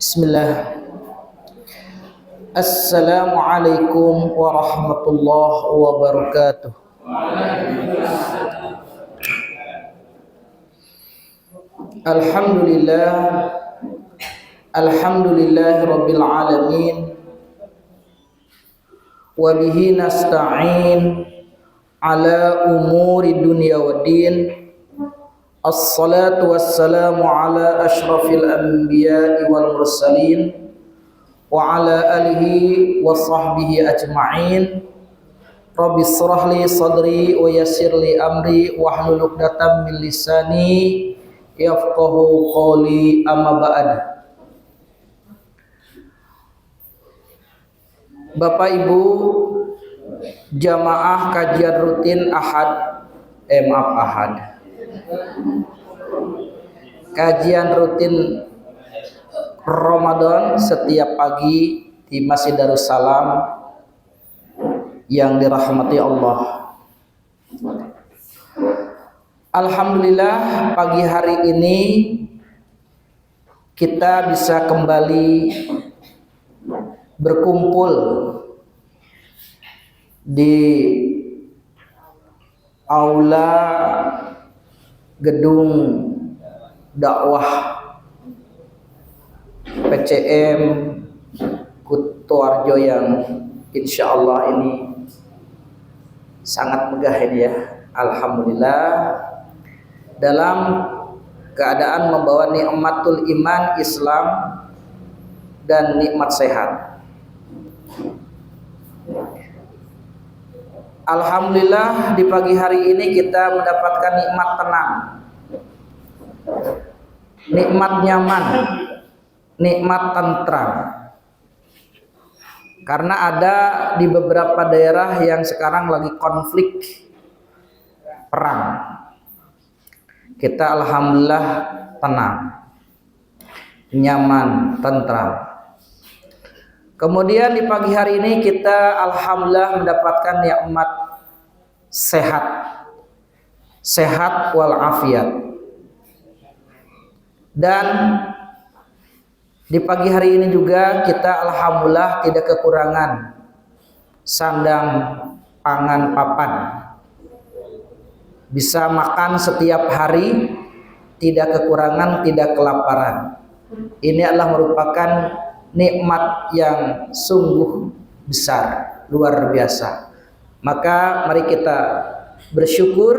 Bismillah. Assalamualaikum warahmatullahi wabarakatuh. Alhamdulillah. Alhamdulillahi rabbil alamin. Wa bihi nasta'in ala umuri dunya waddin. Assalatu wassalamu ala ashrafil anbiya'i wal mursalin wa ala alihi wa sahbihi ajma'in. Rabbi shrah li sadri wa yassir li amri wahlul 'uqdatam min lisani yafqahu qawli, amma ba'd. Bapak Ibu jamaah kajian rutin kajian rutin Ramadan setiap pagi di Masjid Darussalam yang dirahmati Allah. Alhamdulillah, pagi hari ini kita bisa kembali berkumpul di aula gedung dakwah PCM Kutoarjo yang insya Allah ini sangat megah ini ya. Alhamdulillah, dalam keadaan membawa nikmatul iman Islam dan nikmat sehat. Alhamdulillah, di pagi hari ini kita mendapatkan nikmat tenang, nikmat nyaman, nikmat tentram. Karena ada di beberapa daerah yang sekarang lagi konflik perang. Kita alhamdulillah tenang, nyaman, tentram. Kemudian di pagi hari ini kita alhamdulillah mendapatkan nikmat sehat, sehat walafiat. Dan di pagi hari ini juga kita alhamdulillah tidak kekurangan sandang, pangan, papan. Bisa makan setiap hari, tidak kekurangan, tidak kelaparan. Ini adalah merupakan nikmat yang sungguh besar, luar biasa. Maka mari kita bersyukur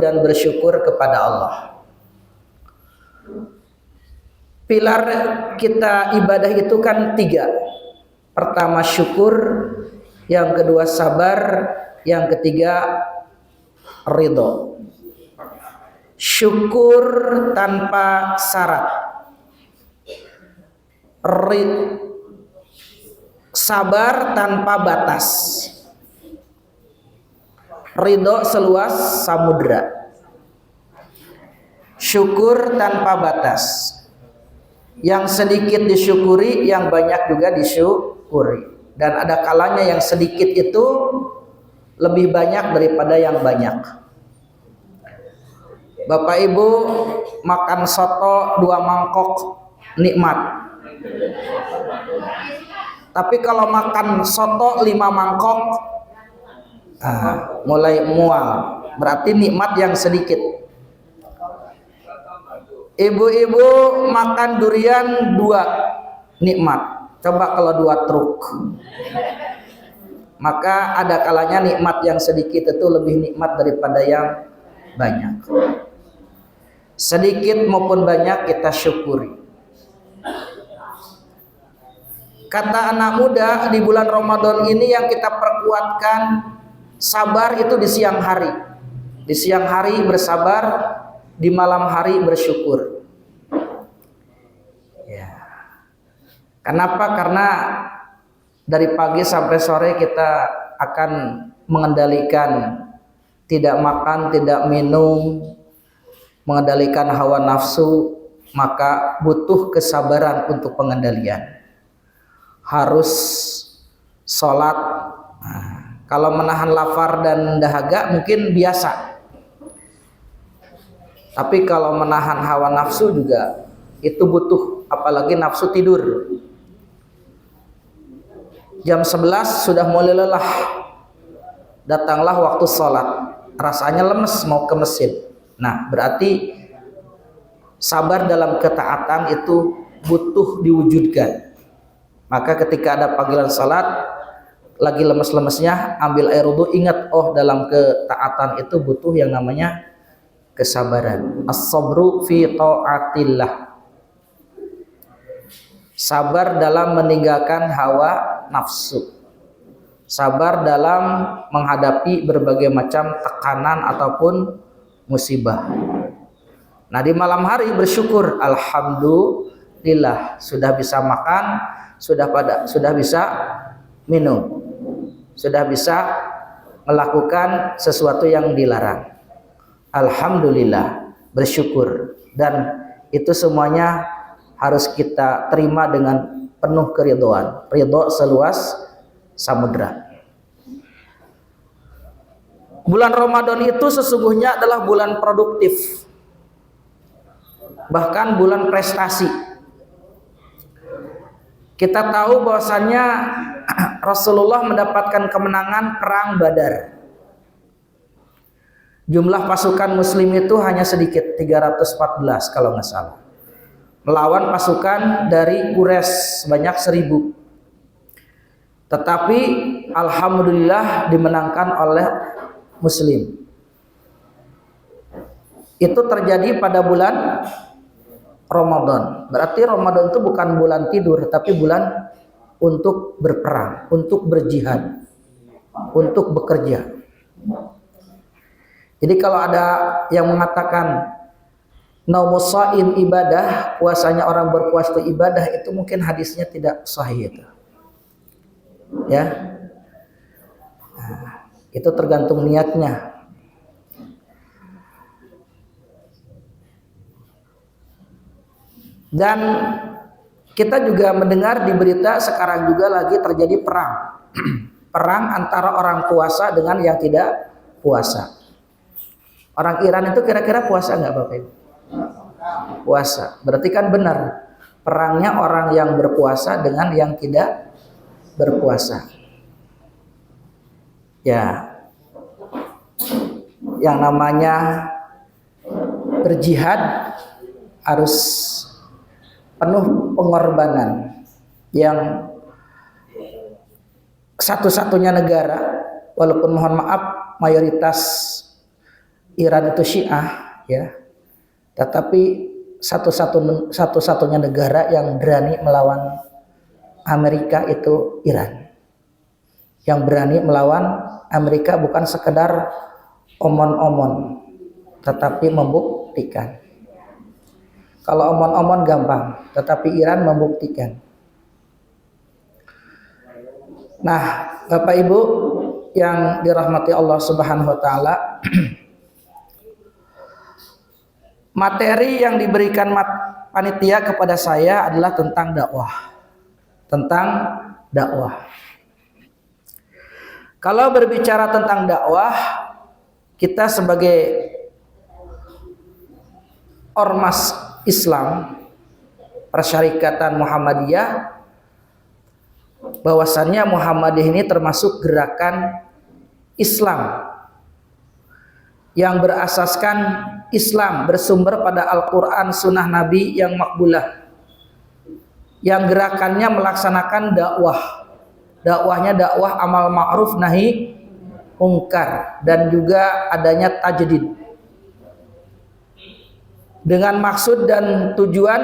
dan bersyukur kepada Allah. Pilar kita ibadah itu kan 3. Pertama syukur, yang kedua sabar, yang ketiga ridho. Syukur tanpa syarat, sabar tanpa batas, ridho seluas samudra. Syukur tanpa batas, yang sedikit disyukuri, yang banyak juga disyukuri. Dan ada kalanya yang sedikit itu lebih banyak daripada yang banyak. Bapak Ibu makan soto 2 mangkok nikmat. Tapi kalau makan soto 5 mangkok mulai mual. Berarti nikmat yang sedikit. Ibu-ibu makan durian 2 nikmat. Coba kalau 2 truk. Maka ada kalanya nikmat yang sedikit itu lebih nikmat daripada yang banyak. Sedikit maupun banyak kita syukuri. Kata anak muda, di bulan Ramadan ini yang kita perkuatkan sabar itu di siang hari. Di siang hari bersabar, di malam hari bersyukur. Ya. Kenapa? Karena dari pagi sampai sore kita akan mengendalikan tidak makan, tidak minum, mengendalikan hawa nafsu, maka butuh kesabaran untuk pengendalian. Harus sholat. Kalau menahan lapar dan dahaga mungkin biasa. Tapi kalau menahan hawa nafsu juga itu butuh, apalagi nafsu tidur. Jam 11 sudah mulai lelah, datanglah waktu sholat, rasanya lemes mau ke masjid. Nah, berarti sabar dalam ketaatan itu butuh diwujudkan. Maka ketika ada panggilan sholat, lagi lemes-lemesnya, ambil air wudu, ingat, oh dalam ketaatan itu butuh yang namanya kesabaran. As-sabru fi ta'atillah. Sabar dalam meninggalkan hawa nafsu. Sabar dalam menghadapi berbagai macam tekanan ataupun musibah. Nah, di malam hari bersyukur, alhamdulillah sudah bisa makan, sudah bisa minum, sudah bisa melakukan sesuatu yang dilarang. Alhamdulillah, bersyukur, dan itu semuanya harus kita terima dengan penuh keridhaan, ridho seluas samudra. Bulan Ramadan itu sesungguhnya adalah bulan produktif, bahkan bulan prestasi. Kita tahu bahwasannya Rasulullah mendapatkan kemenangan perang Badar. Jumlah pasukan muslim itu hanya sedikit, 314 kalau nggak salah, melawan pasukan dari Quraisy sebanyak 1000. Tetapi alhamdulillah dimenangkan oleh muslim. Itu terjadi pada bulan Ramadan. Berarti Ramadan itu bukan bulan tidur, tapi bulan untuk berperang, untuk berjihad, untuk bekerja. Jadi kalau ada yang mengatakan naumus shaim ibadah, puasanya orang berpuasa itu ibadah, itu mungkin hadisnya tidak sahih itu. Ya. Nah, itu tergantung niatnya. Dan kita juga mendengar di berita sekarang juga lagi terjadi perang. Perang antara orang puasa dengan yang tidak puasa. Orang Iran itu kira-kira puasa nggak Bapak Ibu? Puasa. Berarti kan benar, perangnya orang yang berpuasa dengan yang tidak berpuasa. Ya, yang namanya berjihad harus penuh pengorbanan. Yang satu-satunya negara, walaupun mohon maaf mayoritas Iran itu Syiah, ya, tetapi satu-satunya negara yang berani melawan Amerika itu Iran. Yang berani melawan Amerika bukan sekedar omon-omon, tetapi membuktikan. Kalau omon-omon gampang, tetapi Iran membuktikan. Nah, Bapak Ibu yang dirahmati Allah Subhanahu wa taala, materi yang diberikan panitia kepada saya adalah tentang dakwah. Tentang dakwah. Kalau berbicara tentang dakwah, kita sebagai ormas Islam, Persyarikatan Muhammadiyah, bahwasannya Muhammadiyah ini termasuk gerakan Islam yang berasaskan Islam, bersumber pada Al-Quran, Sunnah Nabi yang makbulah, yang gerakannya melaksanakan dakwah. Dakwahnya dakwah amal ma'ruf nahi mungkar, dan juga adanya tajdid, dengan maksud dan tujuan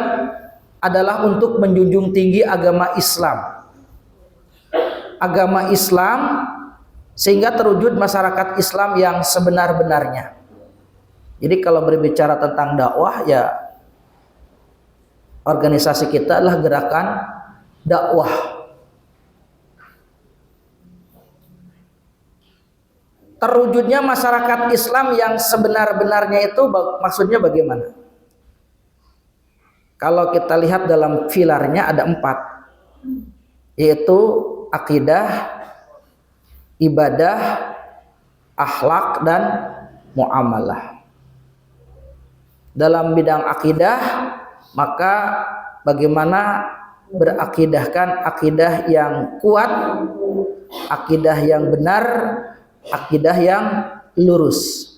adalah untuk menjunjung tinggi agama Islam. Agama Islam sehingga terwujud masyarakat Islam yang sebenar-benarnya. Jadi kalau berbicara tentang dakwah, ya organisasi kita adalah gerakan dakwah. Terwujudnya masyarakat Islam yang sebenar-benarnya itu maksudnya bagaimana? Kalau kita lihat dalam pilarnya ada 4, yaitu akidah, ibadah, akhlak, dan muamalah. Dalam bidang akidah, Maka bagaimana berakidahkan akidah yang kuat, akidah yang benar, akidah yang lurus.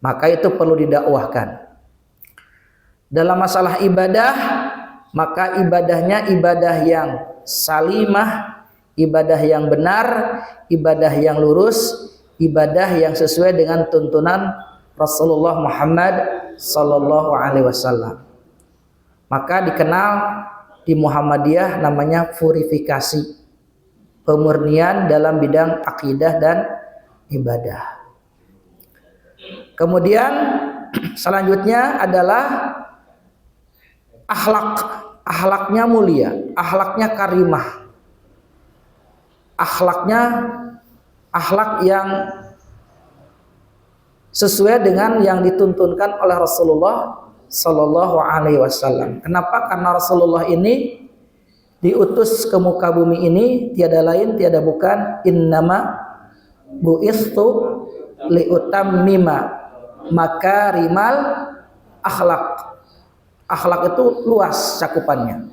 Maka itu perlu didakwahkan. Dalam masalah ibadah, maka ibadahnya ibadah yang salimah, ibadah yang benar, ibadah yang lurus, ibadah yang sesuai dengan tuntunan Rasulullah Muhammad sallallahu alaihi wasallam. Maka dikenal di Muhammadiyah namanya purifikasi, pemurnian dalam bidang akidah dan ibadah. Kemudian selanjutnya adalah akhlak. Akhlaknya mulia, akhlaknya karimah, akhlak yang sesuai dengan yang dituntunkan oleh Rasulullah sallallahu alaihi wasallam. Kenapa? Karena Rasulullah ini diutus ke muka bumi ini tiada lain tiada bukan innama bu'istu liutammima makarimal akhlak. Akhlak itu luas cakupannya,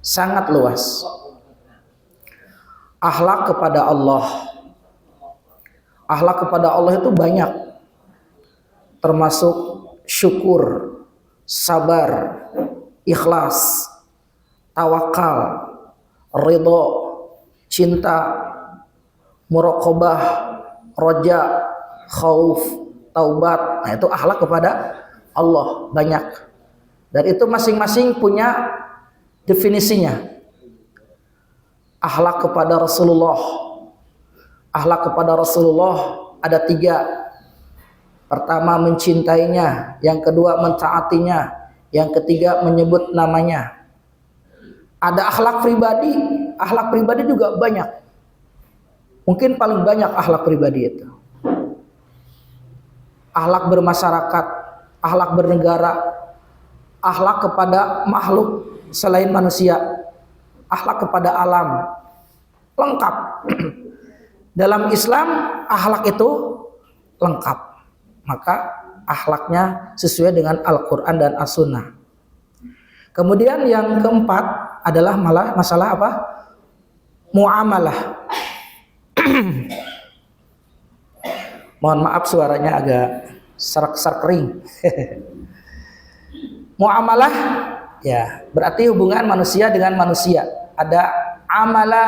sangat luas. Akhlak kepada Allah, akhlak kepada Allah itu banyak, termasuk syukur, sabar, ikhlas, tawakal, ridho, cinta, muraqabah, roja, khauf, taubat. Nah, itu akhlak kepada Allah banyak. Dan itu masing-masing punya definisinya. Akhlak kepada Rasulullah. Akhlak kepada Rasulullah ada 3. Pertama mencintainya, yang kedua mentaatinya, yang ketiga menyebut namanya. Ada akhlak pribadi juga banyak. Mungkin paling banyak akhlak pribadi itu. Akhlak bermasyarakat, akhlak bernegara, akhlak kepada makhluk selain manusia, akhlak kepada alam, lengkap. Dalam Islam akhlak itu lengkap. Maka akhlaknya sesuai dengan Al-Quran dan As-Sunnah. Kemudian yang keempat adalah masalah apa? Muamalah. Mohon maaf suaranya agak serak-serak kering. Muamalah ya berarti hubungan manusia dengan manusia. Ada amala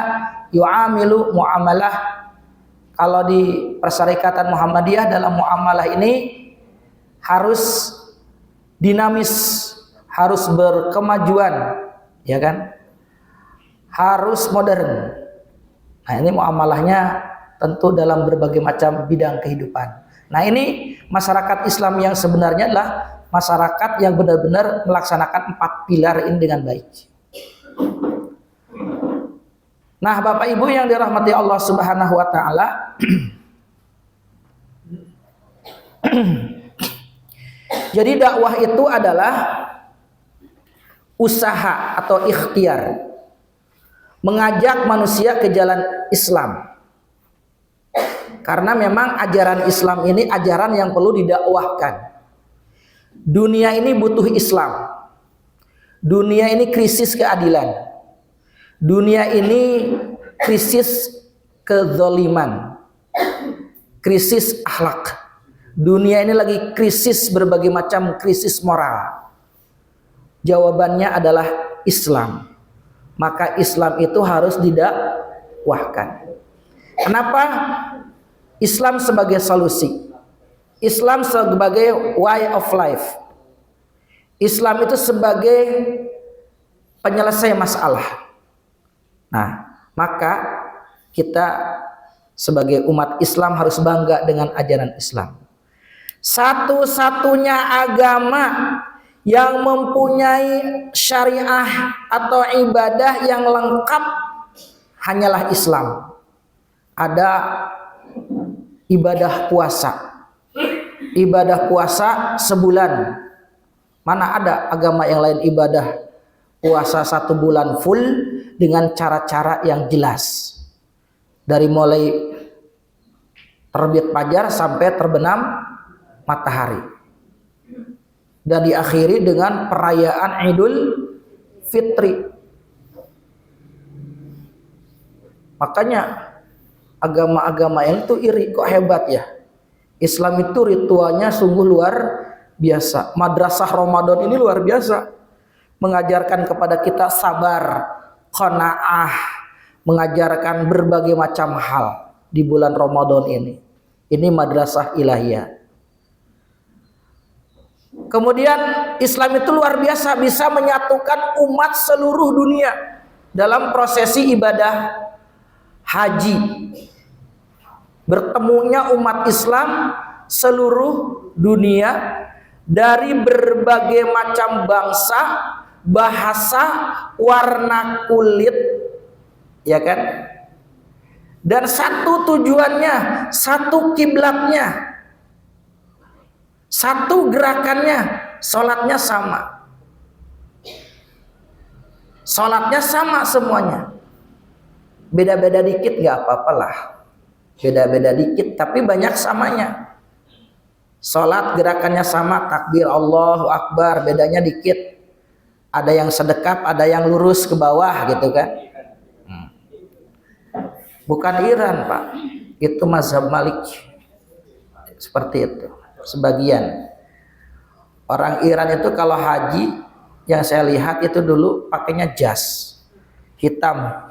yu'amilu muamalah. Kalau di Persyarikatan Muhammadiyah dalam muamalah ini harus dinamis, harus berkemajuan, ya kan? Harus modern. Nah, ini muamalahnya tentu dalam berbagai macam bidang kehidupan. Nah, ini masyarakat Islam yang sebenarnya adalah masyarakat yang benar-benar melaksanakan 4 pilar ini dengan baik. Nah, Bapak Ibu yang dirahmati Allah Subhanahu wa taala, jadi dakwah itu adalah usaha atau ikhtiar mengajak manusia ke jalan Islam. Karena memang ajaran Islam ini ajaran yang perlu didakwahkan. Dunia ini butuh Islam. Dunia ini krisis keadilan. Dunia ini krisis kezaliman, krisis akhlak. Dunia ini lagi krisis berbagai macam krisis moral. Jawabannya adalah Islam. Maka Islam itu harus didakwahkan. Kenapa? Islam sebagai solusi. Islam sebagai way of life. Islam itu sebagai penyelesai masalah. Nah, maka kita sebagai umat Islam harus bangga dengan ajaran Islam. Satu-satunya agama yang mempunyai syariah atau ibadah yang lengkap hanyalah Islam. Ada ibadah puasa. Ibadah puasa sebulan. Mana ada agama yang lain ibadah puasa 1 bulan full dengan cara-cara yang jelas. Dari mulai terbit fajar sampai terbenam matahari. dan diakhiri dengan perayaan Idul Fitri. Makanya agama-agama yang itu iri, kok hebat ya. Islam itu ritualnya sungguh luar biasa. Madrasah Ramadan ini luar biasa, mengajarkan kepada kita sabar, qanaah, mengajarkan berbagai macam hal di bulan Ramadan ini. Ini madrasah ilahiyah. Kemudian Islam itu luar biasa, bisa menyatukan umat seluruh dunia dalam prosesi ibadah haji. Bertemunya umat Islam seluruh dunia dari berbagai macam bangsa, bahasa, warna kulit, ya kan? Dan satu tujuannya, satu kiblatnya, satu gerakannya, sholatnya sama. Sholatnya sama semuanya. Beda-beda dikit gak apa-apalah. Beda-beda dikit tapi banyak samanya. Sholat gerakannya sama, takbir Allahu Akbar, bedanya dikit. Ada yang sedekap, ada yang lurus ke bawah gitu kan. Bukan Iran Pak, itu mazhab Malik. Seperti itu. Sebagian orang Iran itu kalau haji, yang saya lihat itu dulu pakainya jas, hitam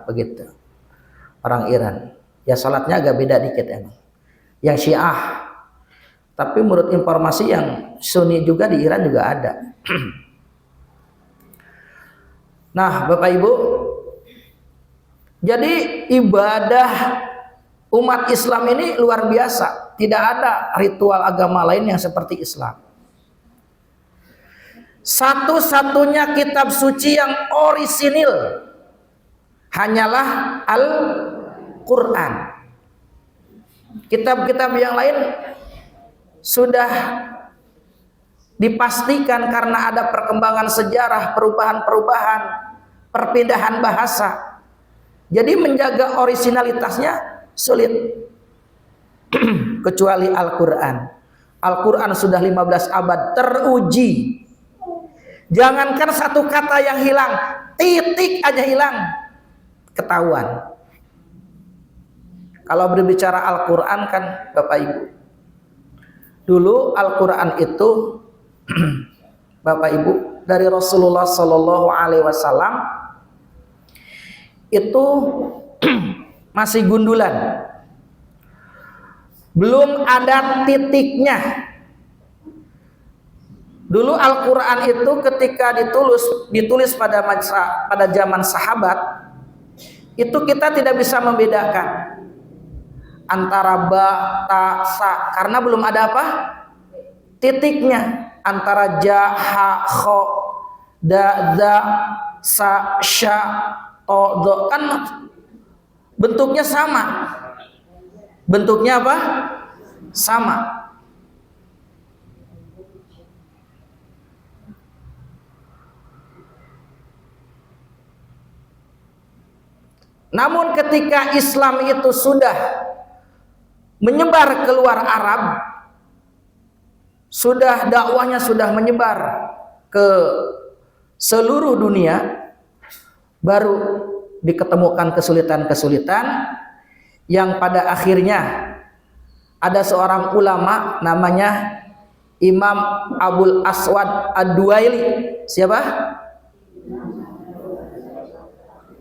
begitu. Orang Iran ya salatnya agak beda dikit emang. Yang Syiah, tapi menurut informasi yang Sunni juga di Iran juga ada. Nah Bapak Ibu, jadi ibadah umat Islam ini luar biasa. Tidak ada ritual agama lain yang seperti Islam. Satu-satunya kitab suci yang orisinil hanyalah Al-Quran. Kitab-kitab yang lain sudah dipastikan karena ada perkembangan sejarah, perubahan-perubahan, perpindahan bahasa. Jadi menjaga orisinalitasnya sulit. Kecuali Al-Quran. Al-Quran sudah 15 abad teruji. Jangankan satu kata yang hilang, titik aja hilang, ketahuan. Kalau berbicara Al-Quran kan Bapak Ibu, dulu Al-Quran itu Bapak Ibu dari Rasulullah Sallallahu Alaihi Wasallam itu masih gundulan, belum ada titiknya. Dulu Al-Quran itu ketika ditulis pada zaman sahabat, itu kita tidak bisa membedakan antara ba, ta, sa, karena belum ada apa? Titiknya. Antara ja, ha, kho, da, za, sa, sya, to, do, kan bentuknya sama. Bentuknya apa? Sama. Namun ketika Islam itu sudah menyebar keluar Arab, sudah dakwahnya sudah menyebar ke seluruh dunia, baru diketemukan kesulitan-kesulitan yang pada akhirnya ada seorang ulama namanya Imam Abul Aswad Ad-Duaili. Siapa?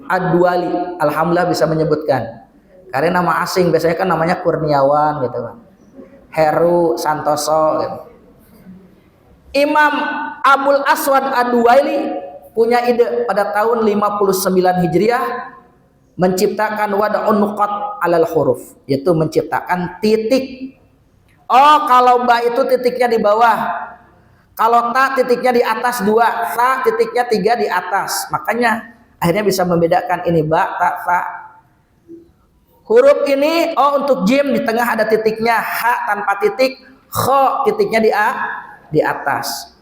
Ad-Duaili. Alhamdulillah bisa menyebutkan. Karena nama asing biasanya kan namanya Kurniawan gitu kan. Heru Santoso gitu. Imam Abul Aswad Ad-Duaili punya ide pada tahun 59 Hijriah menciptakan wada'un nuqat alal huruf, yaitu menciptakan titik. Oh, kalau ba itu titiknya di bawah. Kalau ta titiknya di atas 2, sa titiknya 3 di atas. Makanya akhirnya bisa membedakan ini ba, ta, sa. Huruf ini untuk jim di tengah ada titiknya, ha tanpa titik, kho titiknya di atas.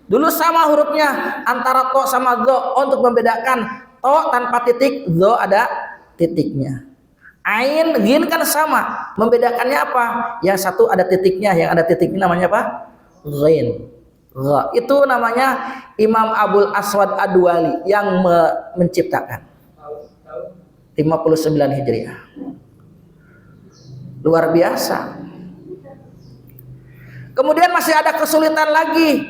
Dulu sama hurufnya antara to sama zo, untuk membedakan to tanpa titik, zo ada titiknya. Ain, gin kan sama, membedakannya apa? Yang satu ada titiknya, yang ada titiknya namanya apa? Ghin. Gha. Itu namanya Imam Abul Aswad Ad-Duali yang menciptakan 59 Hijriah. Luar biasa. Kemudian masih ada kesulitan lagi.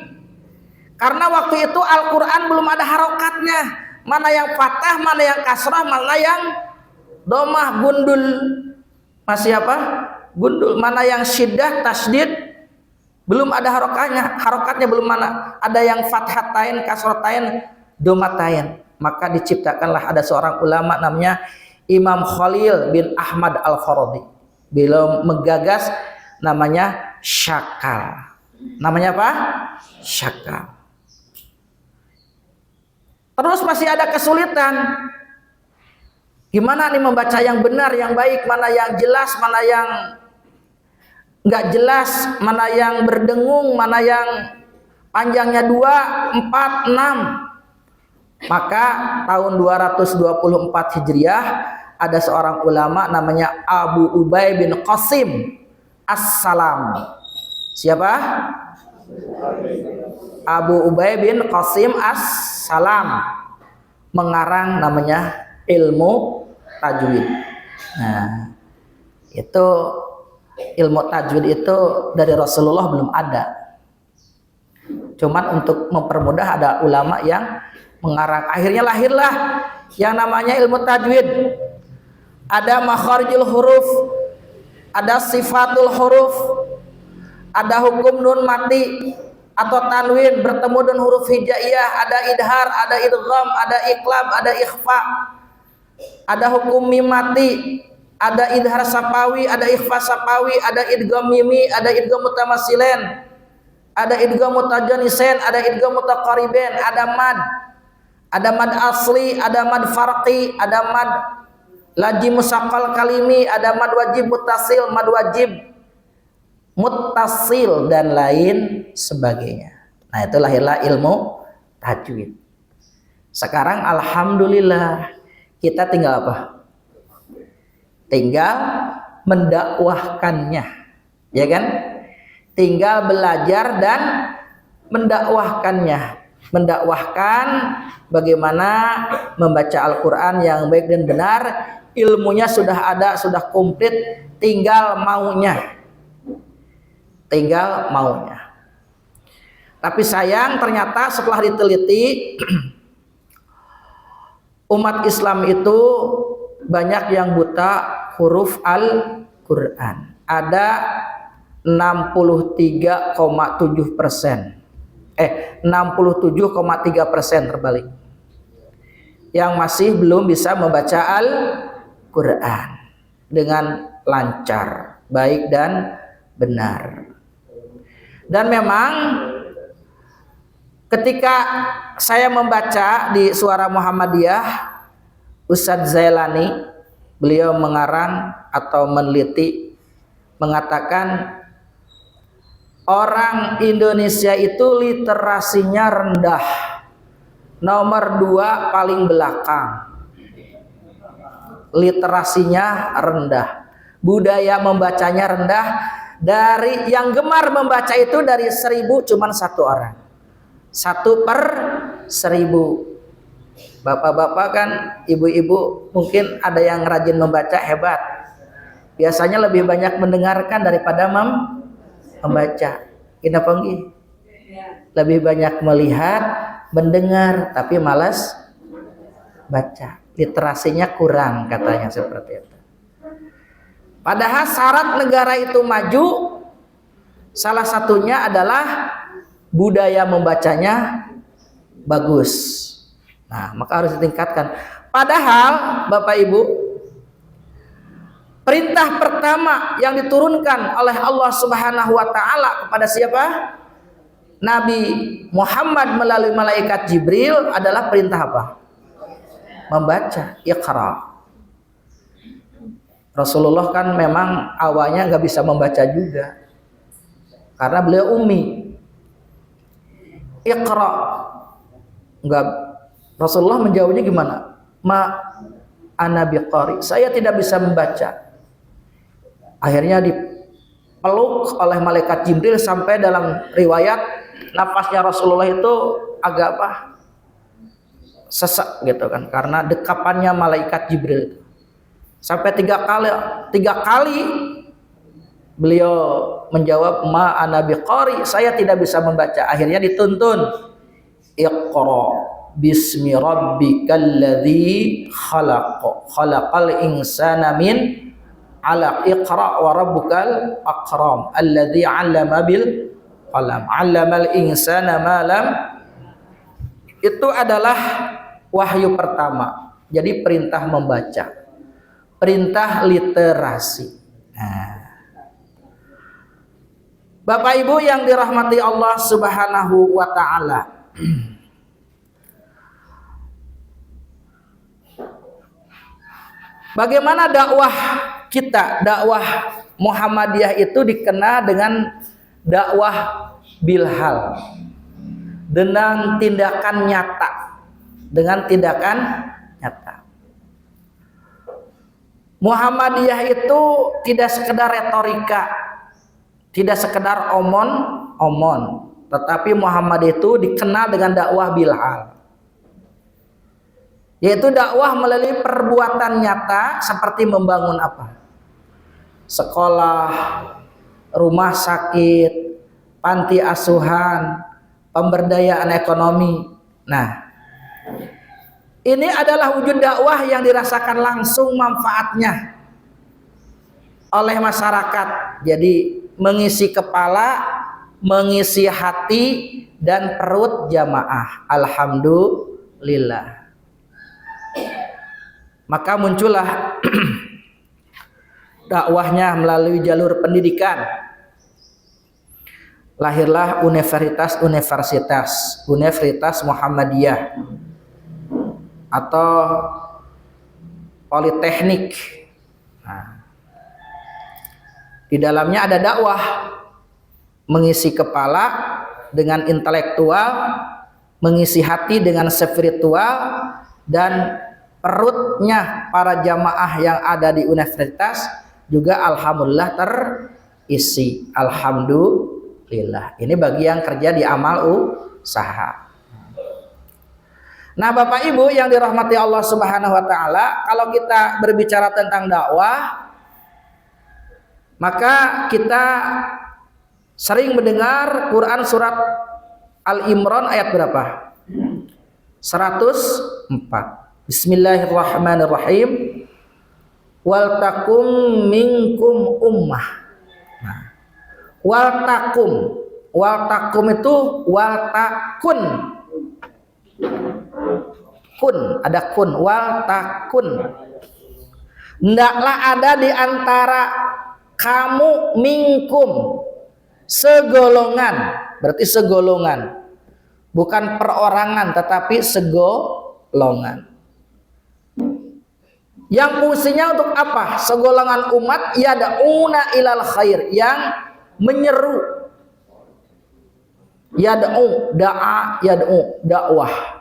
Karena waktu itu Al-Quran belum ada harokatnya. Mana yang fathah, mana yang kasrah, mana yang domah, gundul. Masih apa? Gundul. Mana yang syiddah, tasdid, belum ada harokatnya belum mana. Ada yang fathatain, kasratain, domatain. Maka diciptakanlah ada seorang ulama namanya Imam Khalil bin Ahmad Al-Faradi. Beliau menggagas namanya syakal. Namanya apa? Syakal. Terus masih ada kesulitan. Gimana nih membaca yang benar, yang baik, mana yang jelas, mana yang nggak jelas, mana yang berdengung, mana yang panjangnya 2, 4, 6. Maka tahun 224 Hijriah ada seorang ulama namanya Abu Ubay bin Qasim As-Salam. Siapa? Abu Ubay bin Qasim As-Salam mengarang namanya ilmu tajwid. Nah, itu ilmu tajwid itu dari Rasulullah belum ada. Cuman untuk mempermudah ada ulama yang mengarang. Akhirnya lahirlah yang namanya ilmu tajwid. Ada makharijul huruf, ada sifatul huruf, ada hukum nun mati atau tanwin bertemu dengan huruf hijaiyah, ada idhar, ada idgham, ada iqlab, ada ikhfa, ada hukum mim mati, ada idhar sapawi, ada ikhfa sapawi, ada idgham mimi, ada idgham mutamatsilen, ada idgham mutajanisen, ada idgham mutaqariben, ada mad asli, ada mad farqi, ada mad lajim musaqqal kalimi, ada mad wajib muttasil, mad wajib muttasil dan lain sebagainya. Nah, itu lahirlah ilmu tajwid. Sekarang alhamdulillah kita tinggal apa? Tinggal mendakwahkannya, ya kan? Tinggal belajar dan mendakwahkannya. Mendakwahkan bagaimana membaca Al-Quran yang baik dan benar. Ilmunya sudah ada, sudah komplit, tinggal maunya. Tinggal maunya. Tapi sayang ternyata setelah diteliti umat Islam itu banyak yang buta huruf Al-Quran. Ada 63,7%. 67,3% terbalik. Yang masih belum bisa membaca Al-Quran dengan lancar, baik dan benar. Dan memang ketika saya membaca di Suara Muhammadiyah, Ustadz Zailani, beliau mengarang atau meneliti, mengatakan orang Indonesia itu literasinya rendah, nomor 2 paling belakang. Literasinya rendah, budaya membacanya rendah. Dari yang gemar membaca itu dari 1000 cuman 1 orang, 1/1000. Bapak-bapak kan, ibu-ibu mungkin ada yang rajin membaca, hebat. Biasanya lebih banyak mendengarkan daripada membaca. Kenapa nggih? Lebih banyak melihat, mendengar, tapi malas baca. Literasinya kurang katanya seperti itu. Padahal syarat negara itu maju, salah satunya adalah budaya membacanya bagus. Nah, maka harus ditingkatkan. Padahal Bapak Ibu, perintah pertama yang diturunkan oleh Allah Subhanahu wa taala kepada siapa? Nabi Muhammad melalui malaikat Jibril adalah perintah apa? Membaca, Iqra. Rasulullah kan memang awalnya nggak bisa membaca juga karena beliau ummi. Iqra, nggak. Rasulullah menjawabnya gimana? Ma ana biqari, saya tidak bisa membaca. Akhirnya dipeluk oleh malaikat Jibril sampai dalam riwayat nafasnya Rasulullah itu agak apa? Sesak gitu kan, karena dekapannya malaikat Jibril. Sampai tiga kali beliau menjawab, ma ana biqari, saya tidak bisa membaca. Akhirnya dituntun, iqra bismi rabbikal ladzi khalaqal insana min 'alaq, iqra wa rabbukal akram alladzi 'allama bil qalam 'allamal insana ma lam. Itu adalah wahyu pertama. Jadi perintah membaca, perintah literasi. Nah, Bapak Ibu yang dirahmati Allah Subhanahu wa taala. Bagaimana dakwah kita, dakwah Muhammadiyah itu dikenal dengan dakwah bilhal, dengan tindakan nyata, Muhammadiyah itu tidak sekedar retorika, tidak sekedar omon, tetapi Muhammadiyah itu dikenal dengan dakwah bilhal, yaitu dakwah melalui perbuatan nyata seperti membangun apa? Sekolah, rumah sakit, panti asuhan, pemberdayaan ekonomi. Nah, ini adalah wujud dakwah yang dirasakan langsung manfaatnya oleh masyarakat. Jadi mengisi kepala, mengisi hati dan perut jamaah. Alhamdulillah. Maka muncullah dakwahnya melalui jalur pendidikan. Lahirlah universitas Muhammadiyah atau politeknik. Nah, di dalamnya ada dakwah, mengisi kepala dengan intelektual, mengisi hati dengan spiritual, dan perutnya para jamaah yang ada di universitas juga alhamdulillah terisi. Alhamdulillah. Ini bagi yang kerja di amal usaha. Nah, Bapak Ibu yang dirahmati Allah Subhanahu wa taala, kalau kita berbicara tentang dakwah, maka kita sering mendengar Quran surat Al-Imran ayat berapa? 104. Bismillahirrahmanirrahim. Wal takum minkum ummah. Nah, wal takum itu wal takun. Ada kun, wal takun. Hendaklah ada di antara kamu, minkum, segolongan. Berarti segolongan, bukan perorangan tetapi segolongan. Yang fungsinya untuk apa? Segolongan umat yad'una ilal khair, yang menyeru. Yad'u, da'a, yad'u, dakwah.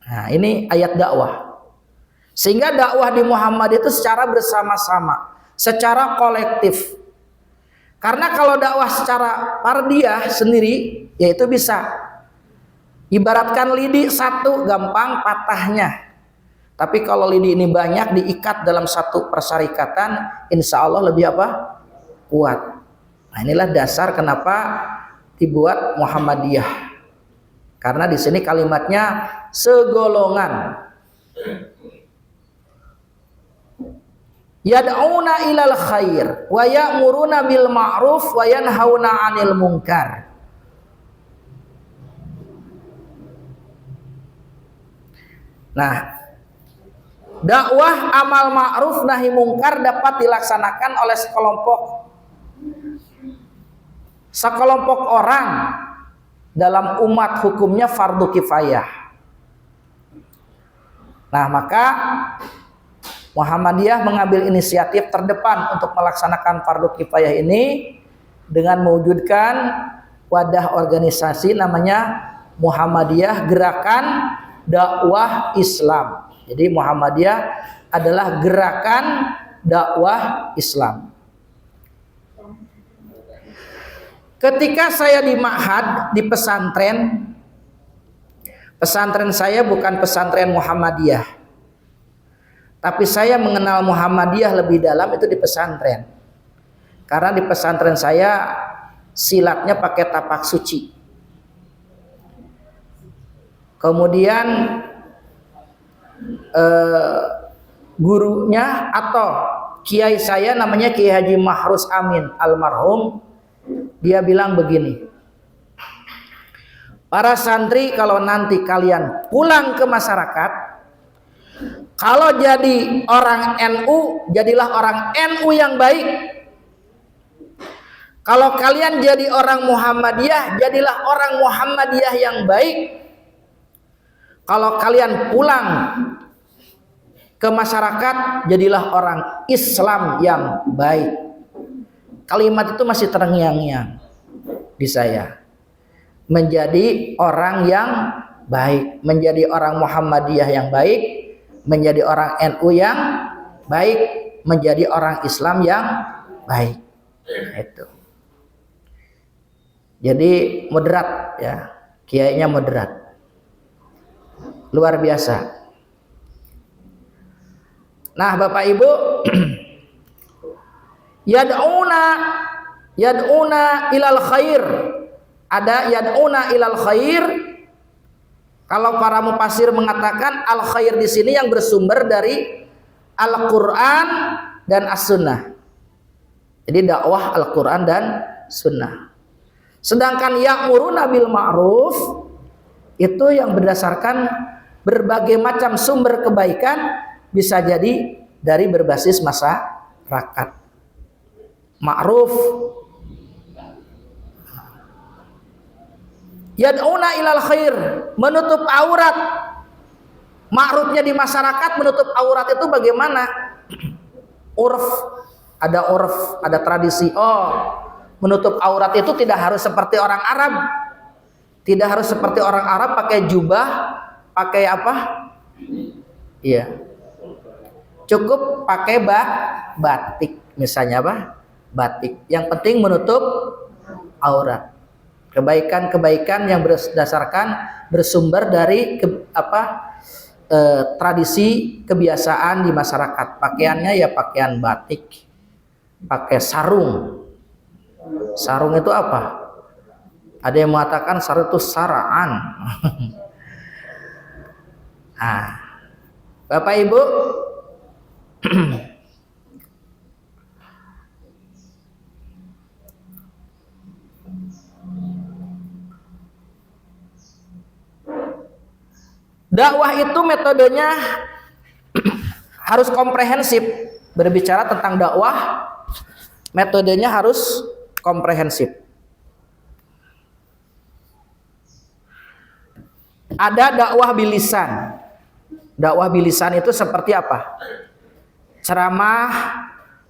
Nah, ini ayat dakwah. Sehingga dakwah di Muhammad itu secara bersama-sama, secara kolektif. Karena kalau dakwah secara fardiyah sendiri, yaitu bisa ibaratkan lidi satu gampang patahnya. Tapi kalau lidi ini banyak diikat dalam satu persyarikatan, insya Allah lebih apa? Kuat. Nah, inilah dasar kenapa dibuat Muhammadiyah. Karena di sini kalimatnya segolongan. Yad'una ilal khair wa ya'muruna bil ma'ruf wa yanhauna 'anil munkar. Nah, dakwah amal ma'ruf nahi mungkar dapat dilaksanakan oleh sekelompok orang dalam umat, hukumnya fardu kifayah. Nah, maka Muhammadiyah mengambil inisiatif terdepan untuk melaksanakan fardu kifayah ini dengan mewujudkan wadah organisasi namanya Muhammadiyah Gerakan Dakwah Islam. Jadi Muhammadiyah adalah gerakan dakwah Islam. Ketika saya di ma'had, di pesantren, pesantren saya bukan pesantren Muhammadiyah, tapi saya mengenal Muhammadiyah lebih dalam itu di pesantren. Karena di pesantren saya silatnya pakai tapak suci. Kemudian gurunya atau kiai saya namanya Kiai Haji Mahrus Amin almarhum, dia bilang begini, para santri kalau nanti kalian pulang ke masyarakat, kalau jadi orang NU, jadilah orang NU yang baik. Kalau kalian jadi orang Muhammadiyah, jadilah orang Muhammadiyah yang baik. Kalau kalian pulang ke masyarakat, jadilah orang Islam yang baik. Kalimat itu masih terngiang-ngiang di saya. Menjadi orang yang baik, menjadi orang Muhammadiyah yang baik, menjadi orang NU yang baik, menjadi orang Islam yang baik. Itu. Jadi moderat ya, kiainya moderat. Luar biasa. Nah, Bapak Ibu, yad'una ilal khair. Ada yad'una ilal khair. Kalau para mufassir mengatakan al khair di sini yang bersumber dari Al-Qur'an dan As-Sunnah. Jadi dakwah Al-Qur'an dan Sunnah. Sedangkan ya'muruna bil ma'ruf itu yang berdasarkan berbagai macam sumber kebaikan, bisa jadi dari berbasis masyarakat. Ma'ruf, yad'una ilal khair, menutup aurat. Ma'rufnya di masyarakat, menutup aurat itu bagaimana? Urf, ada tradisi. Oh, menutup aurat itu tidak harus seperti orang Arab. Tidak harus seperti orang Arab pakai jubah, pakai apa? Iya. Cukup pakai batik, misalnya apa? Batik. Yang penting menutup aurat. Kebaikan-kebaikan yang berdasarkan bersumber dari tradisi kebiasaan di masyarakat. Pakaiannya ya pakaian batik, pakai sarung. Sarung itu apa? Ada yang mengatakan sarung itu saraan. Nah, Bapak Ibu, dakwah itu metodenya harus komprehensif. Berbicara tentang dakwah, metodenya harus komprehensif. Ada dakwah bilisan. Dakwah bilisan itu seperti apa? Ceramah,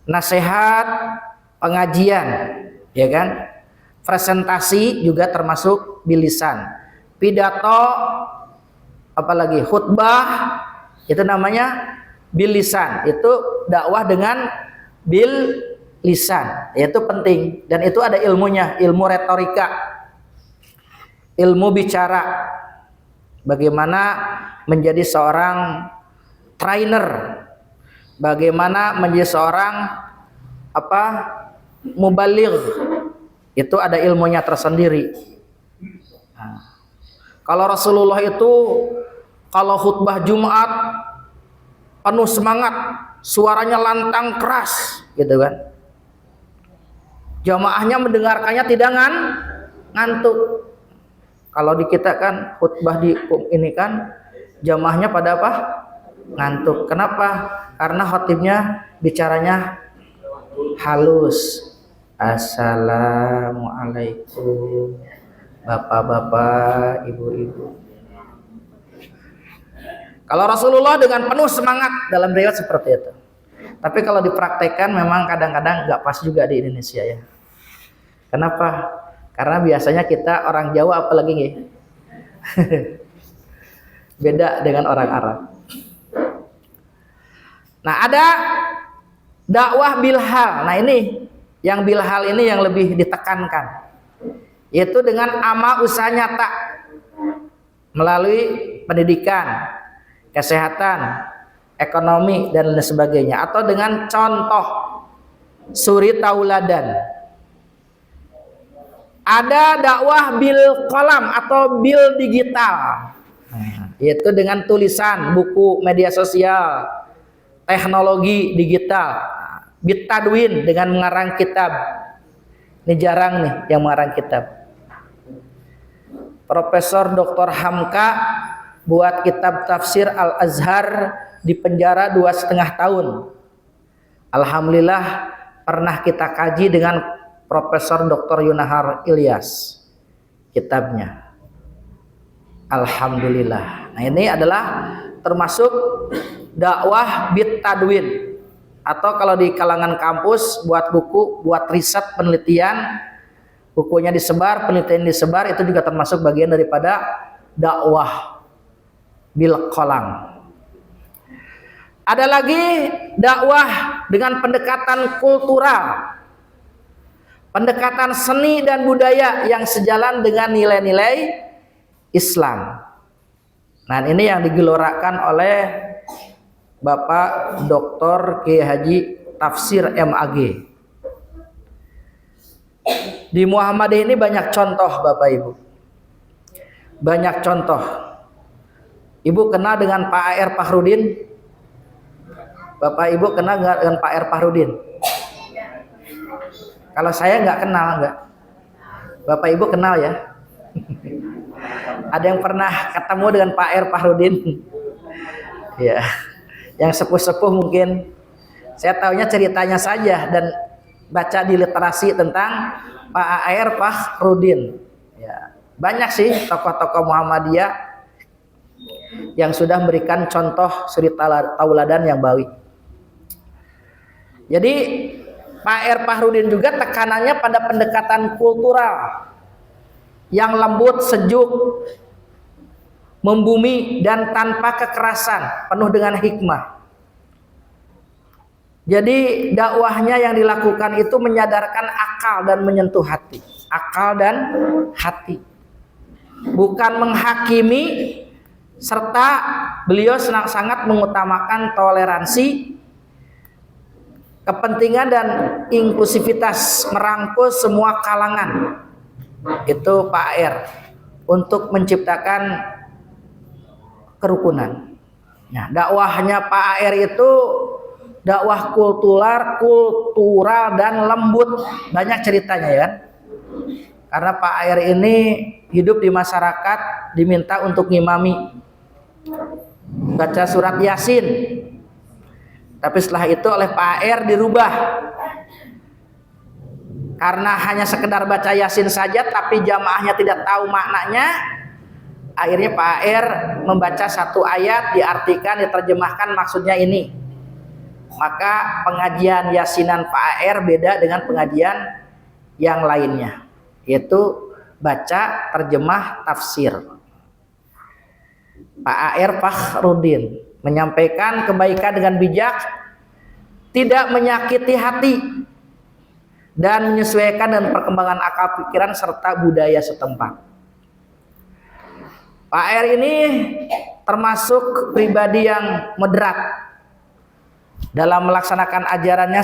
nasihat, pengajian, ya kan? Presentasi juga termasuk bilisan. Pidato, apalagi khutbah, itu namanya bilisan. Itu dakwah dengan bil lisan, yaitu penting, dan itu ada ilmunya, ilmu retorika, ilmu bicara, bagaimana menjadi seorang trainer, bagaimana menjadi seorang mubaligh, itu ada ilmunya tersendiri. Nah, kalau Rasulullah itu kalau khutbah Jumat penuh semangat, suaranya lantang keras, gitu kan. Jamaahnya mendengarkannya tidak ngantuk. Kalau di kita kan khutbah di ini kan jamaahnya pada apa? Ngantuk. Kenapa? Karena khatibnya bicaranya halus. Assalamualaikum bapak-bapak, ibu-ibu. Kalau Rasulullah dengan penuh semangat, dalam riwayat seperti itu. Tapi kalau dipraktekkan memang kadang-kadang nggak pas juga di Indonesia ya. Kenapa? Karena biasanya kita orang Jawa apalagi nih beda dengan orang Arab. Nah, ada dakwah bilhal. Nah, ini yang bilhal ini yang lebih ditekankan. yaitu dengan amal usaha nyata melalui pendidikan, kesehatan, ekonomi dan lain sebagainya, atau dengan contoh suri tauladan. Ada dakwah bil kolam atau bil digital, yaitu dengan tulisan, buku, media sosial, teknologi digital. Bitadwin dengan mengarang kitab. Ini jarang nih yang mengarang kitab. Profesor Dr. Hamka buat kitab tafsir Al-Azhar di penjara 2,5 tahun. Alhamdulillah pernah kita kaji dengan Profesor Dr. Yunahar Ilyas kitabnya. Alhamdulillah. Nah, ini adalah termasuk dakwah bit tadwin, atau kalau di kalangan kampus buat buku, buat riset penelitian, bukunya disebar, penelitian disebar, itu juga termasuk bagian daripada dakwah bil qalam. Ada lagi dakwah dengan pendekatan kultural, pendekatan seni dan budaya yang sejalan dengan nilai-nilai Islam. Nah, ini yang digelorakan oleh Bapak Dr. Kiai Haji Tafsir MAG. Di Muhammadiyah ini banyak contoh Bapak Ibu. Banyak contoh. Ibu kenal dengan Pak A.R. Fakhrudin? Bapak Ibu kenal dengan Pak A.R. Fakhrudin? Kalau saya nggak kenal, nggak. Bapak Ibu kenal ya? Ada yang pernah ketemu dengan Pak A.R. Fakhrudin? Ya, yang sepuh-sepuh mungkin. Saya tahunya ceritanya saja dan baca di literasi tentang Pak A.R. Fakhrudin. Ya, banyak sih tokoh-tokoh Muhammadiyah yang sudah memberikan contoh suri tauladan yang baik. Jadi Pak A.R. Fakhrudin juga tekanannya pada pendekatan kultural yang lembut, sejuk, membumi dan tanpa kekerasan, penuh dengan hikmah. Jadi dakwahnya yang dilakukan itu menyadarkan akal dan menyentuh hati. Akal dan hati. Bukan menghakimi, serta beliau sangat mengutamakan toleransi, kepentingan dan inklusivitas, merangkul semua kalangan. Itu Pak A.R. untuk menciptakan kerukunan. Nah, dakwahnya Pak A.R. itu dakwah kultural dan lembut, banyak ceritanya ya. Karena Pak A.R. ini hidup di masyarakat, diminta untuk ngimami, baca surat Yasin. Tapi setelah itu oleh Pak A.R. dirubah. Karena hanya sekedar baca Yasin saja tapi jamaahnya tidak tahu maknanya, akhirnya Pak A.R. membaca satu ayat, diartikan, diterjemahkan maksudnya ini. Maka pengajian Yasinan Pak A.R. beda dengan pengajian yang lainnya, yaitu baca, terjemah, tafsir. Pak A.R. Fakhrudin menyampaikan kebaikan dengan bijak, tidak menyakiti hati, dan menyesuaikan dengan perkembangan akal pikiran serta budaya setempat. Pak A.R. ini termasuk pribadi yang moderat dalam melaksanakan ajarannya,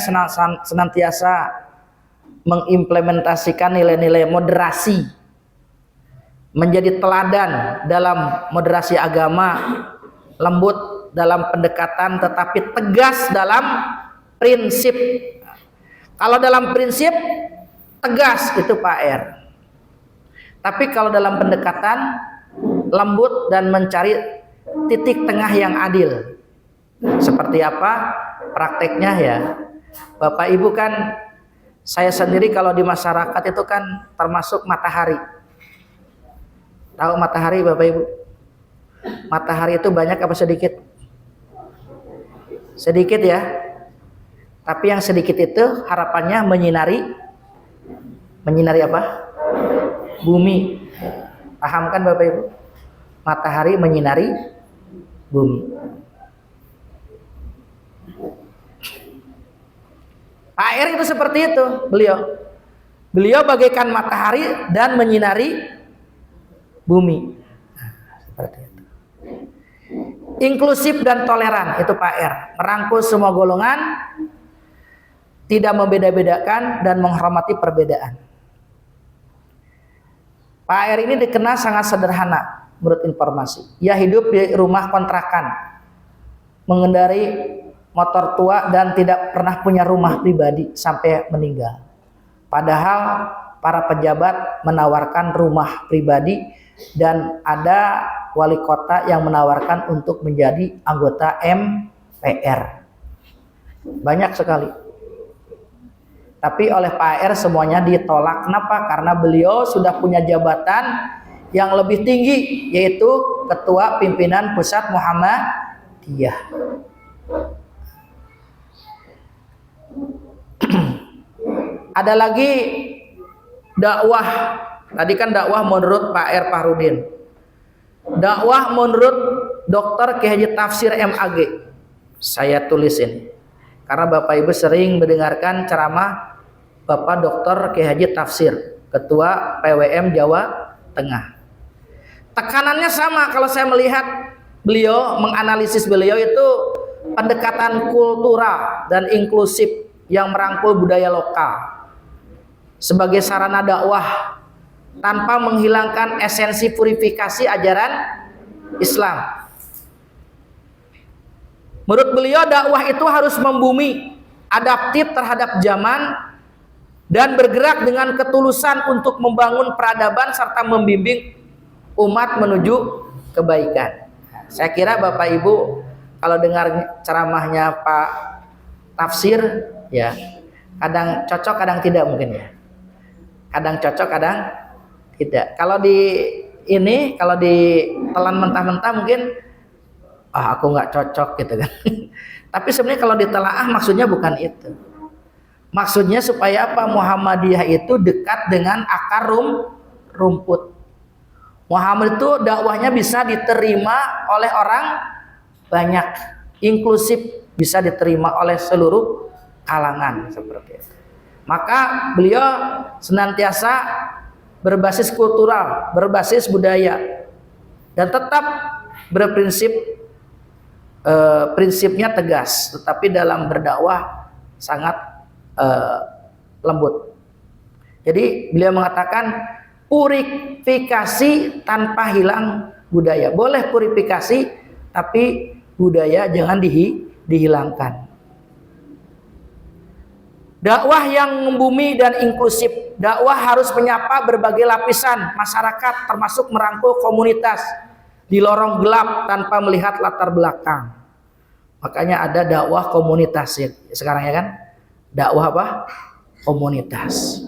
senantiasa mengimplementasikan nilai-nilai moderasi, menjadi teladan dalam moderasi agama, lembut dalam pendekatan tetapi tegas dalam prinsip. Kalau dalam prinsip tegas itu Pak A.R. Tapi kalau dalam pendekatan lembut dan mencari titik tengah yang adil. Seperti apa prakteknya ya? Bapak Ibu kan, saya sendiri kalau di masyarakat itu kan termasuk matahari. Tahu matahari Bapak Ibu? Matahari itu banyak apa sedikit? Sedikit ya. Tapi yang sedikit itu harapannya menyinari apa? Bumi. Paham kan Bapak Ibu? Matahari menyinari bumi. Pak A.R. itu seperti itu beliau. Beliau bagaikan matahari dan menyinari bumi. Seperti itu. Inklusif dan toleran, itu Pak R. Merangkul semua golongan, tidak membeda-bedakan dan menghormati perbedaan. Pak R ini dikenal sangat sederhana menurut informasi. Ia hidup di rumah kontrakan, mengendarai motor tua dan tidak pernah punya rumah pribadi sampai meninggal. Padahal para pejabat menawarkan rumah pribadi dan ada wali kota yang menawarkan untuk menjadi anggota MPR. Banyak sekali. Tapi oleh Pak R semuanya ditolak. Kenapa? Karena beliau sudah punya jabatan yang lebih tinggi, yaitu Ketua Pimpinan Pusat Muhammadiyah. Ada lagi dakwah. Tadi kan dakwah menurut Pak R. Fahrudin. Dakwah menurut Dr. Kiai Haji Tafsir MAG. Saya tulis ini karena Bapak Ibu sering mendengarkan ceramah Bapak Dr. Kiai Haji Tafsir, Ketua PWM Jawa Tengah. Tekanannya sama kalau saya melihat beliau, menganalisis beliau itu pendekatan kultural dan inklusif yang merangkul budaya lokal sebagai sarana dakwah tanpa menghilangkan esensi purifikasi ajaran Islam. Menurut beliau dakwah itu harus membumi, adaptif terhadap zaman dan bergerak dengan ketulusan untuk membangun peradaban serta membimbing umat menuju kebaikan. Saya kira Bapak Ibu kalau dengar ceramahnya Pak Tafsir, ya kadang cocok kadang tidak mungkin ya. Kadang cocok kadang tidak. Kalau kalau ditelan mentah-mentah mungkin aku nggak cocok gitu kan. Tapi sebenarnya kalau ditelaah maksudnya bukan itu. Maksudnya supaya apa? Muhammadiyah itu dekat dengan akar rumput. Muhammad itu dakwahnya bisa diterima oleh orang banyak, inklusif, bisa diterima oleh seluruh kalangan seperti itu. Maka beliau senantiasa berbasis kultural, berbasis budaya, dan tetap berprinsip prinsipnya tegas, tetapi dalam berdakwah sangat lembut. Jadi beliau mengatakan purifikasi tanpa hilang budaya. Boleh purifikasi, tapi budaya jangan dihilangkan. Dakwah yang membumi dan inklusif. Dakwah harus menyapa berbagai lapisan masyarakat, termasuk merangkul komunitas di lorong gelap tanpa melihat latar belakang. Makanya ada dakwah komunitas ya. Sekarang ya kan, dakwah apa? Komunitas.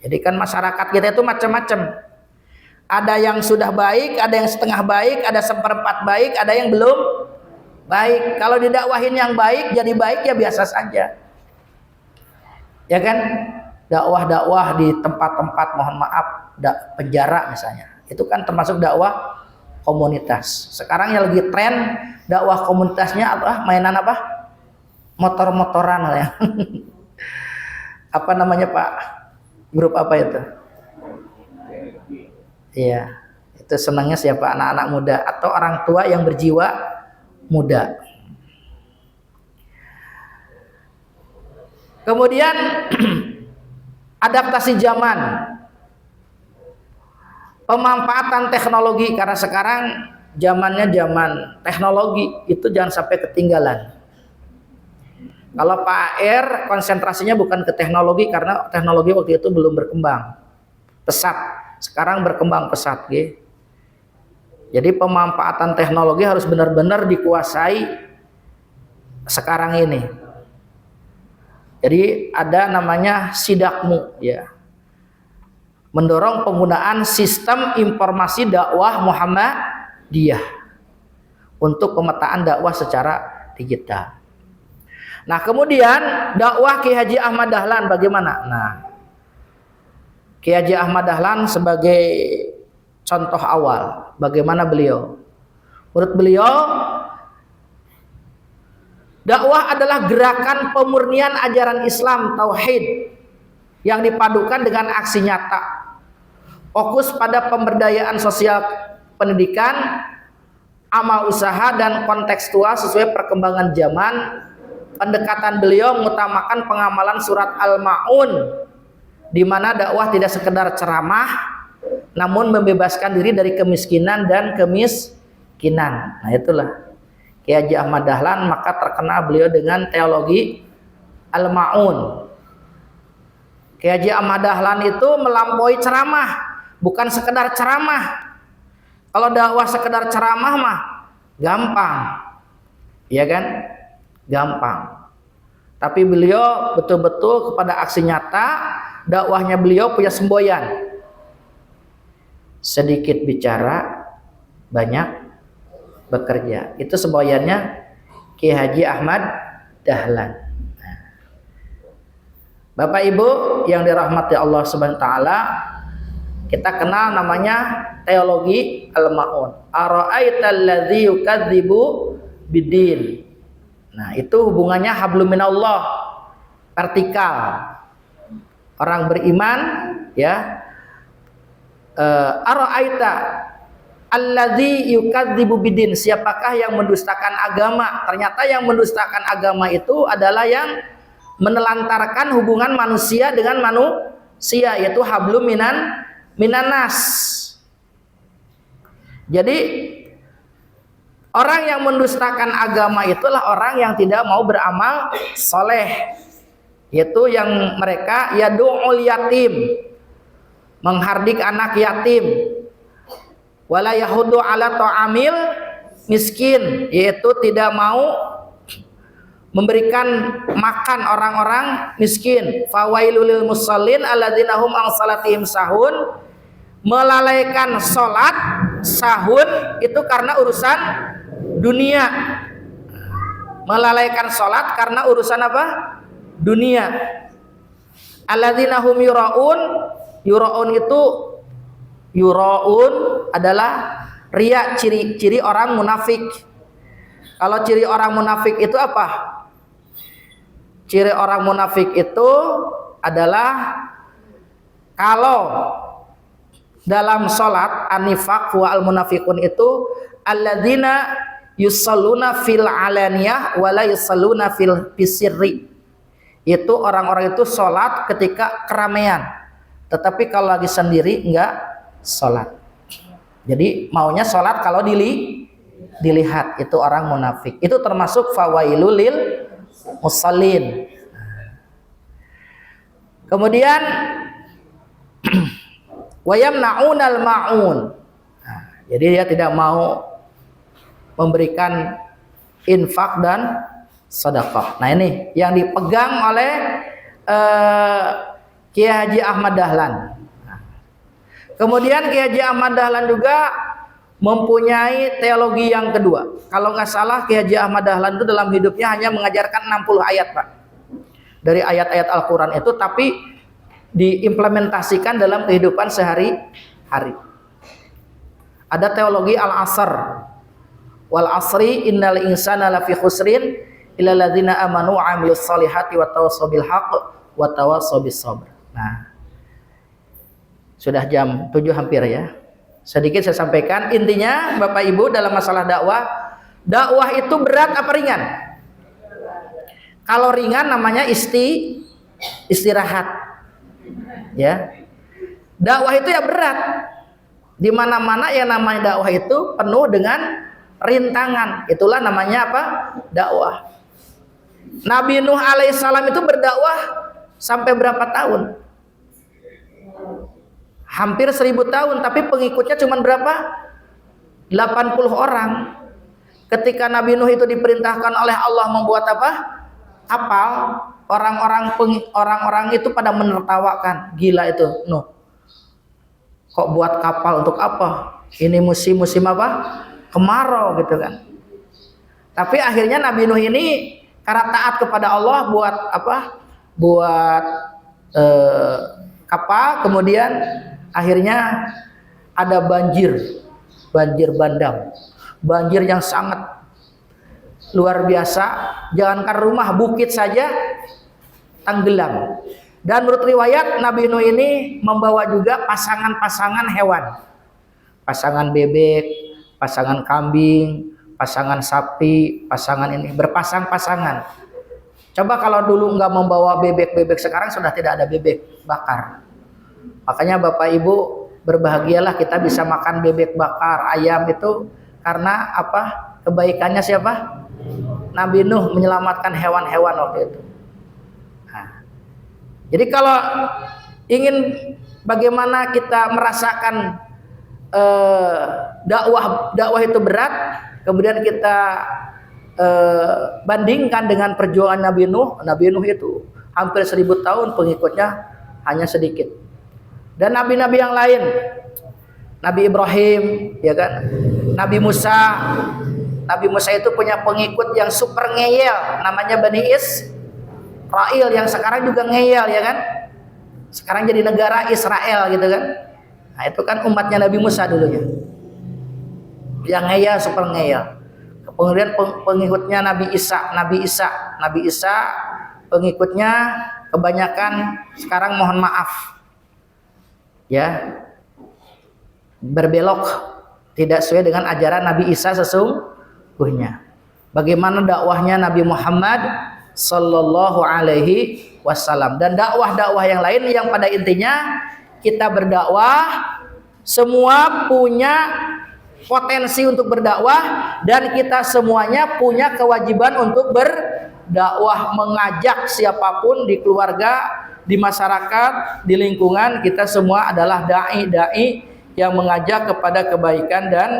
Jadi kan masyarakat kita itu macam-macam. Ada yang sudah baik, ada yang setengah baik, ada seperempat baik, ada yang belum baik. Kalau didakwahin yang baik jadi baik ya biasa saja. Ya kan, dakwah-dakwah di tempat-tempat mohon maaf penjara misalnya, itu kan termasuk dakwah komunitas. Sekarang yang lagi tren dakwah komunitasnya apa? Mainan apa? Motor-motoran ya. Apa namanya Pak? Grup apa itu? Iya, itu senangnya siapa? Anak-anak muda atau orang tua yang berjiwa muda. Kemudian adaptasi zaman, pemanfaatan teknologi, karena sekarang zamannya zaman teknologi, itu jangan sampai ketinggalan. Kalau Pak R konsentrasinya bukan ke teknologi karena teknologi waktu itu belum berkembang pesat, sekarang berkembang pesat. Jadi pemanfaatan teknologi harus benar-benar dikuasai sekarang ini. Jadi ada namanya Sidakmu ya. Mendorong penggunaan sistem informasi dakwah Muhammadiyah untuk pemetaan dakwah secara digital. Nah, kemudian dakwah Kiai Haji Ahmad Dahlan bagaimana? Nah, Kiai Haji Ahmad Dahlan sebagai contoh awal bagaimana beliau. Menurut beliau, dakwah adalah gerakan pemurnian ajaran Islam tauhid yang dipadukan dengan aksi nyata. Fokus pada pemberdayaan sosial pendidikan, amal usaha dan kontekstual sesuai perkembangan zaman. Pendekatan beliau mengutamakan pengamalan surat Al-Ma'un, di mana dakwah tidak sekedar ceramah, namun membebaskan diri dari kemiskinan dan kemiskinan. Nah itulah Kiai Haji Ahmad Dahlan, maka terkenal beliau dengan teologi Al-Ma'un. Kiai Haji Ahmad Dahlan itu melampaui ceramah, bukan sekedar ceramah. Kalau dakwah sekedar ceramah mah gampang, ya kan? Gampang. Tapi beliau betul-betul kepada aksi nyata. Dakwahnya beliau punya semboyan: sedikit bicara, banyak bekerja. Itu semboyannya Kiai Haji Ahmad Dahlan. Bapak Ibu yang dirahmati Allah Subhanahu wa taala, kita kenal namanya teologi Al-Ma'un. Ara'aital ladzi yukadzibu bidin. Nah, itu hubungannya hablum minallah, vertikal. Orang beriman, ya, ara'aita alladzi yukadzibu bidin, siapakah yang mendustakan agama? Ternyata yang mendustakan agama itu adalah yang menelantarkan hubungan manusia dengan manusia, yaitu hablum minanas. Jadi orang yang mendustakan agama itulah orang yang tidak mau beramal soleh, yaitu yang mereka yadu'ul yatim, menghardik anak yatim, wala yahudu ala ta'amil miskin, yaitu tidak mau memberikan makan orang-orang miskin. Fawailul lil musallin alladzina hum an salatihim sahun, melalaikan salat sahun itu karena urusan dunia. Melalaikan salat karena urusan apa? Dunia. Alladzina hum yuraun, yuraun itu, yuraun adalah riya, ciri-ciri orang munafik. Kalau ciri orang munafik itu apa? Ciri orang munafik itu adalah kalau dalam sholat, an-nifaq wa al-munafiqun itu alladzina yusalluna fil alaniyah wa la yusalluna fil sirri. Itu orang-orang itu sholat ketika keramaian, tetapi kalau lagi sendiri enggak sholat. Jadi maunya sholat kalau dilihat, itu orang munafik. Itu termasuk fawailul lil musallin. Kemudian wayamna'unal ma'un. Jadi dia tidak mau memberikan infak dan sedekah. Nah ini yang dipegang oleh Kiai Haji Ahmad Dahlan. Kemudian Kiai Haji Ahmad Dahlan juga mempunyai teologi yang kedua. Kalau nggak salah Kiai Haji Ahmad Dahlan itu dalam hidupnya hanya mengajarkan 60 ayat, Pak. Dari ayat-ayat Al-Quran itu, tapi diimplementasikan dalam kehidupan sehari-hari. Ada teologi Al-Asr. Wal asri innal insana lafi khusrin illa ladzina amanu wa amilus solihati wa tawassaw bil haqq wa tawassaw bis sabr. Nah, sudah jam 7 hampir ya. Sedikit saya sampaikan, intinya Bapak Ibu dalam masalah dakwah itu berat apa ringan? Kalau ringan namanya istirahat. Ya. Dakwah itu ya berat. Di mana-mana yang namanya dakwah itu penuh dengan rintangan. Itulah namanya apa? Dakwah. Nabi Nuh alaihissalam itu berdakwah sampai berapa tahun? Hampir 1000 tahun, tapi pengikutnya cuma berapa? 80 orang. Ketika Nabi Nuh itu diperintahkan oleh Allah membuat apa? Kapal, orang-orang itu pada menertawakan. Gila itu Nuh. Kok buat kapal untuk apa? Ini musim apa? Kemarau gitu kan. Tapi akhirnya Nabi Nuh ini karena taat kepada Allah buat apa? Buat kapal, kemudian akhirnya ada banjir bandang, banjir yang sangat luar biasa. Jangankan rumah, bukit saja tenggelam. Dan menurut riwayat Nabi Nuh ini membawa juga pasangan-pasangan hewan. Pasangan bebek, pasangan kambing, pasangan sapi, pasangan ini berpasang-pasangan. Coba kalau dulu nggak membawa bebek-bebek, sekarang sudah tidak ada bebek bakar. Makanya Bapak Ibu berbahagialah kita bisa makan bebek bakar, ayam itu karena apa? Kebaikannya siapa? Nabi Nuh menyelamatkan hewan-hewan waktu itu. Nah, jadi kalau ingin bagaimana kita merasakan dakwah itu berat, kemudian kita bandingkan dengan perjuangan Nabi Nuh. Nabi Nuh itu hampir 1000 tahun, pengikutnya hanya sedikit. Dan nabi-nabi yang lain, Nabi Ibrahim, ya kan, Nabi Musa. Nabi Musa itu punya pengikut yang super ngeyel, namanya Bani Israel, yang sekarang juga ngeyel, ya kan. Sekarang jadi negara Israel gitu kan. Nah, itu kan umatnya Nabi Musa dulunya. Yang ngeyel, super ngeyel. Kemudian pengikutnya Nabi Isa pengikutnya kebanyakan sekarang mohon maaf ya, berbelok, tidak sesuai dengan ajaran Nabi Isa sesungguhnya. Bagaimana dakwahnya Nabi Muhammad sallallahu alaihi wasallam, dan dakwah-dakwah yang lain yang pada intinya kita berdakwah, semua punya potensi untuk berdakwah, dan kita semuanya punya kewajiban untuk berdakwah, mengajak siapapun di keluarga, di masyarakat, di lingkungan. Kita semua adalah dai yang mengajak kepada kebaikan dan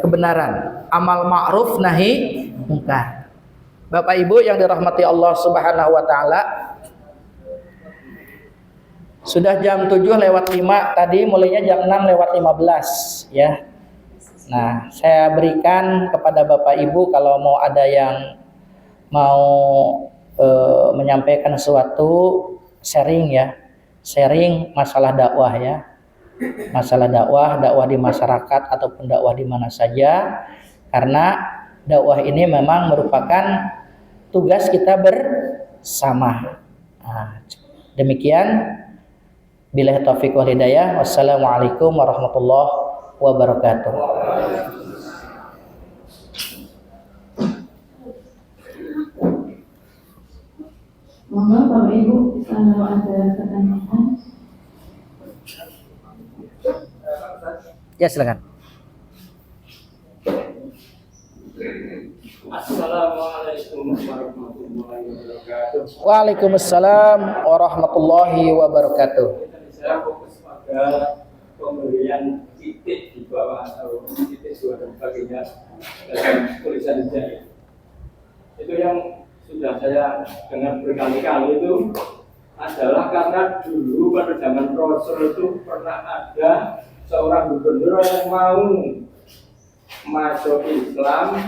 kebenaran, amal ma'ruf nahi munkar. Bapak Ibu yang dirahmati Allah Subhanahu wa taala, sudah jam 7:05 tadi, mulainya jam 6:15 ya. Nah, saya berikan kepada Bapak Ibu kalau mau ada yang mau menyampaikan sesuatu, sharing ya. Sharing masalah dakwah ya. Masalah dakwah di masyarakat ataupun dakwah di mana saja. Karena dakwah ini memang merupakan tugas kita bersama. Nah, demikian. Billahi taufiq wal hidayah. Wassalamualaikum warahmatullahi wabarakatuh. Monggo Bapak Ibu kalau ada pertanyaan. Ya, silakan. Assalamualaikum warahmatullahi wabarakatuh. Waalaikumsalam warahmatullahi wabarakatuh. Saya fokus pada pemberian titik di bawah atau titik 2 dan sebagainya dalam tulisan hijau. Itu yang sudah saya dengar berkali-kali itu adalah karena dulu pada zaman Rasul itu pernah ada seorang gubernur yang mau masuk Islam,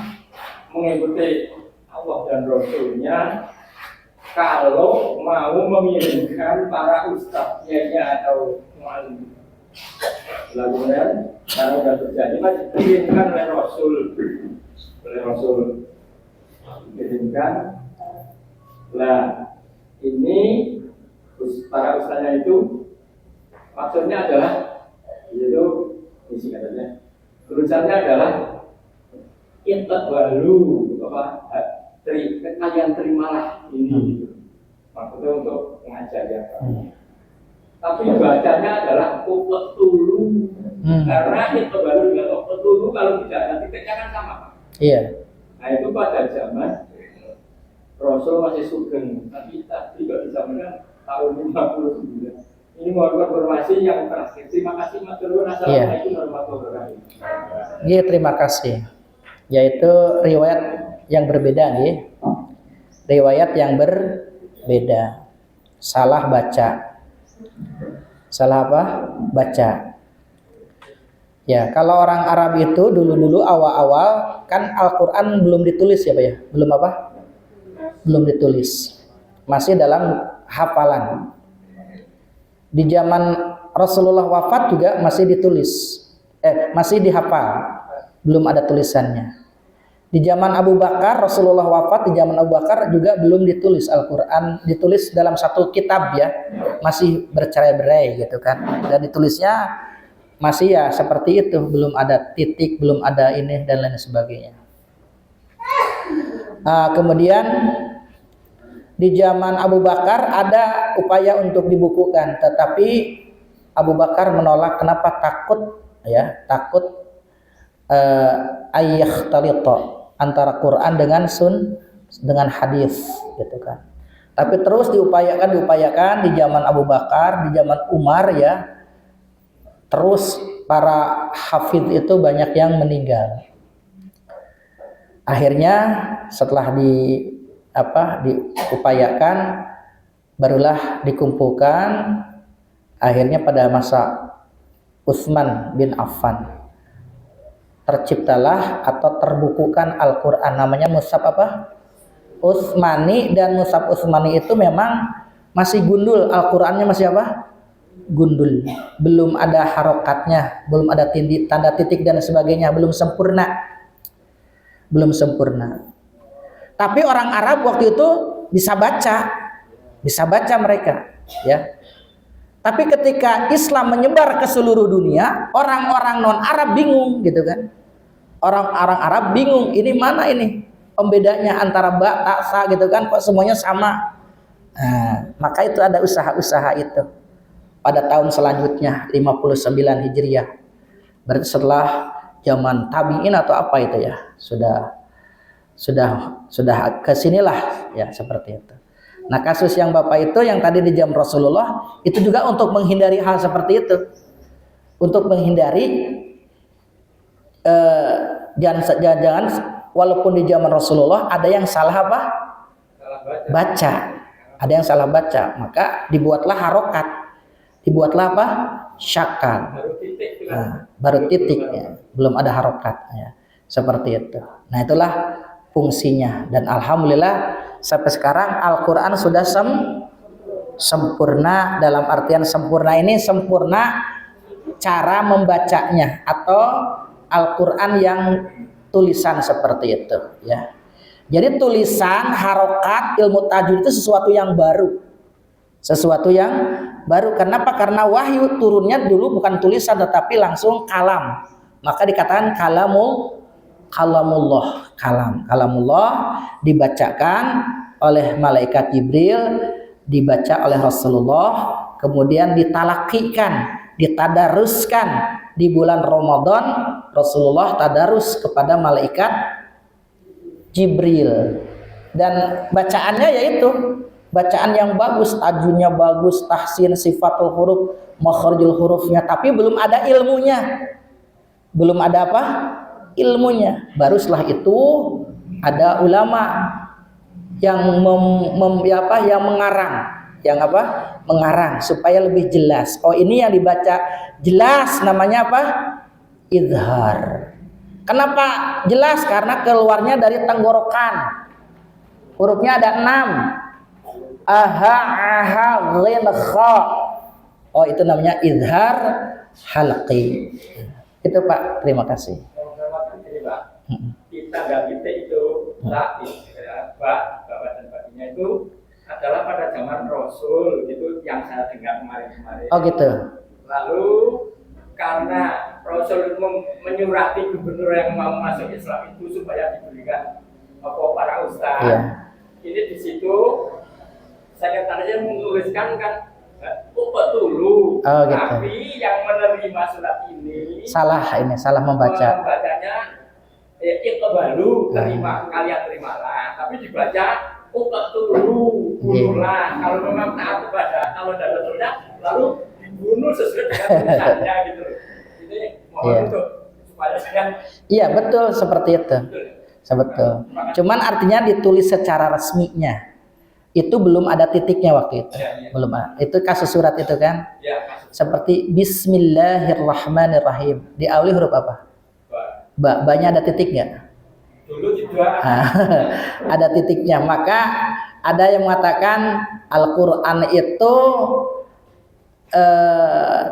mengikuti Allah dan Rasulnya, kalau mau mengirimkan para ustadznya atau mu'alim. Lalu karena sudah terjadi, masih dikirimkan oleh Rasul dikirimkan. Nah, ini para ustadznya itu maksudnya adalah, yaitu misi katanya, tulisannya adalah baru kalian terimalah ini, maksudnya untuk mengajar ya. Tapi bacanya adalah upetulu, karena baru dengan upetulu kalau tidak ada titiknya kan sama. Iya. Nah itu pada zaman Rasul masih sugeng, tapi tadi kalau di zaman tahun 59. Ini mohon konfirmasi yang terakhir. Terima kasih Mas Turun. Assalamualaikum warahmatullahi wabarakatuh. Iya, terima kasih. Yaitu riwayat yang berbeda nih. Riwayat yang berbeda. Salah baca. Salah apa? Baca. Ya, kalau orang Arab itu dulu-dulu awal-awal kan Al-Qur'an belum ditulis ya, Pak ya? Belum apa? Belum ditulis. Masih dalam hafalan. Di zaman Rasulullah wafat juga masih ditulis, masih dihafal, belum ada tulisannya. Di zaman Abu Bakar, Rasulullah wafat, di zaman Abu Bakar juga belum ditulis Al-Quran, ditulis dalam satu kitab ya, masih bercerai-berai gitu kan. Dan ditulisnya masih ya seperti itu, belum ada titik, belum ada ini dan lain sebagainya. Kemudian di zaman Abu Bakar ada upaya untuk dibukukan, tetapi Abu Bakar menolak. Kenapa? Takut ya, takut ayyakhtaliṭa antara Quran dengan dengan hadis gitu kan. Tapi terus diupayakan di zaman Abu Bakar, di zaman Umar ya. Terus para hafidz itu banyak yang meninggal. Akhirnya setelah diupayakan barulah dikumpulkan. Akhirnya pada masa Utsman bin Affan terciptalah atau terbukukan Al-Quran, namanya Mushaf Utsmani. Dan Mushaf Utsmani itu memang masih gundul, Al-Qurannya masih gundul, belum ada harokatnya, belum ada tanda titik dan sebagainya, belum sempurna. Tapi orang Arab waktu itu bisa baca mereka ya. Tapi ketika Islam menyebar ke seluruh dunia, orang-orang non-Arab bingung gitu kan. Orang-orang Arab bingung, ini mana ini pembedanya antara ba, ta, sa gitu kan, kok semuanya sama. Maka itu ada usaha-usaha itu. Pada tahun selanjutnya 59 Hijriah. Berarti setelah zaman tabi'in atau apa itu ya. Sudah kesinilah ya seperti itu. Nah, kasus yang Bapak itu yang tadi di jam Rasulullah itu juga untuk menghindari hal seperti itu. Untuk menghindari jangan walaupun di zaman Rasulullah ada yang salah baca. Ada yang salah baca, maka dibuatlah harokat. Dibuatlah syakal. Baru titiknya, belum ada harokatnya. Seperti itu. Nah, itulah fungsinya, dan alhamdulillah sampai sekarang Al-Quran sudah sempurna. Dalam artian sempurna ini sempurna cara membacanya, atau Al-Quran yang tulisan seperti itu ya. Jadi tulisan, harokat, ilmu tajwid itu sesuatu yang baru. Kenapa? Karena wahyu turunnya dulu bukan tulisan tetapi langsung kalam. Maka dikatakan kalamullah dibacakan oleh malaikat Jibril, dibaca oleh Rasulullah, kemudian ditalakikan, ditadaruskan di bulan Ramadan. Rasulullah tadarus kepada malaikat Jibril, dan bacaannya yaitu bacaan yang bagus, tajwidnya bagus, tahsin, sifatul huruf, makhrijul hurufnya, tapi belum ada ilmunya. Belum ada ilmunya. Baru setelah itu ada ulama yang mengarang supaya lebih jelas. Oh, ini yang dibaca jelas namanya Izhar. Kenapa jelas? Karena keluarnya dari tenggorokan. Hurufnya ada 6. Ghin, kha. Oh, itu namanya izhar halqi. Itu Pak, terima kasih. Kita dan titik itu bapak dan baginya itu adalah pada zaman Rasul, itu yang saya dengar kemarin. Oh gitu. Lalu karena Rasul menyurati gubernur yang mau masuk Islam itu supaya diberikan para ustaz. Iya. Ini di situ sekretariatnya menuliskan kan dulu. Oh, gitu. Tapi yang menerima surat ini salah membaca. Membacanya Iqbalu, kalian terimalah. Tapi dibaca dulu, bunuhlah. Kalau memang taat kepada, kalau tidak betulnya lalu dibunuh sesuai dengan tulisannya gitu. Ini mohon untuk supaya jangan. Iya, betul seperti itu. Betul. Cuman artinya ditulis secara resminya. Itu belum ada titiknya waktu itu. Belum ada. Itu kasus surat itu kan? Seperti Bismillahirrahmanirrahim. Diawali huruf apa? Ba-nya ada titik nggak? Dulu juga. Ada titiknya. Maka ada yang mengatakan Al-Quran itu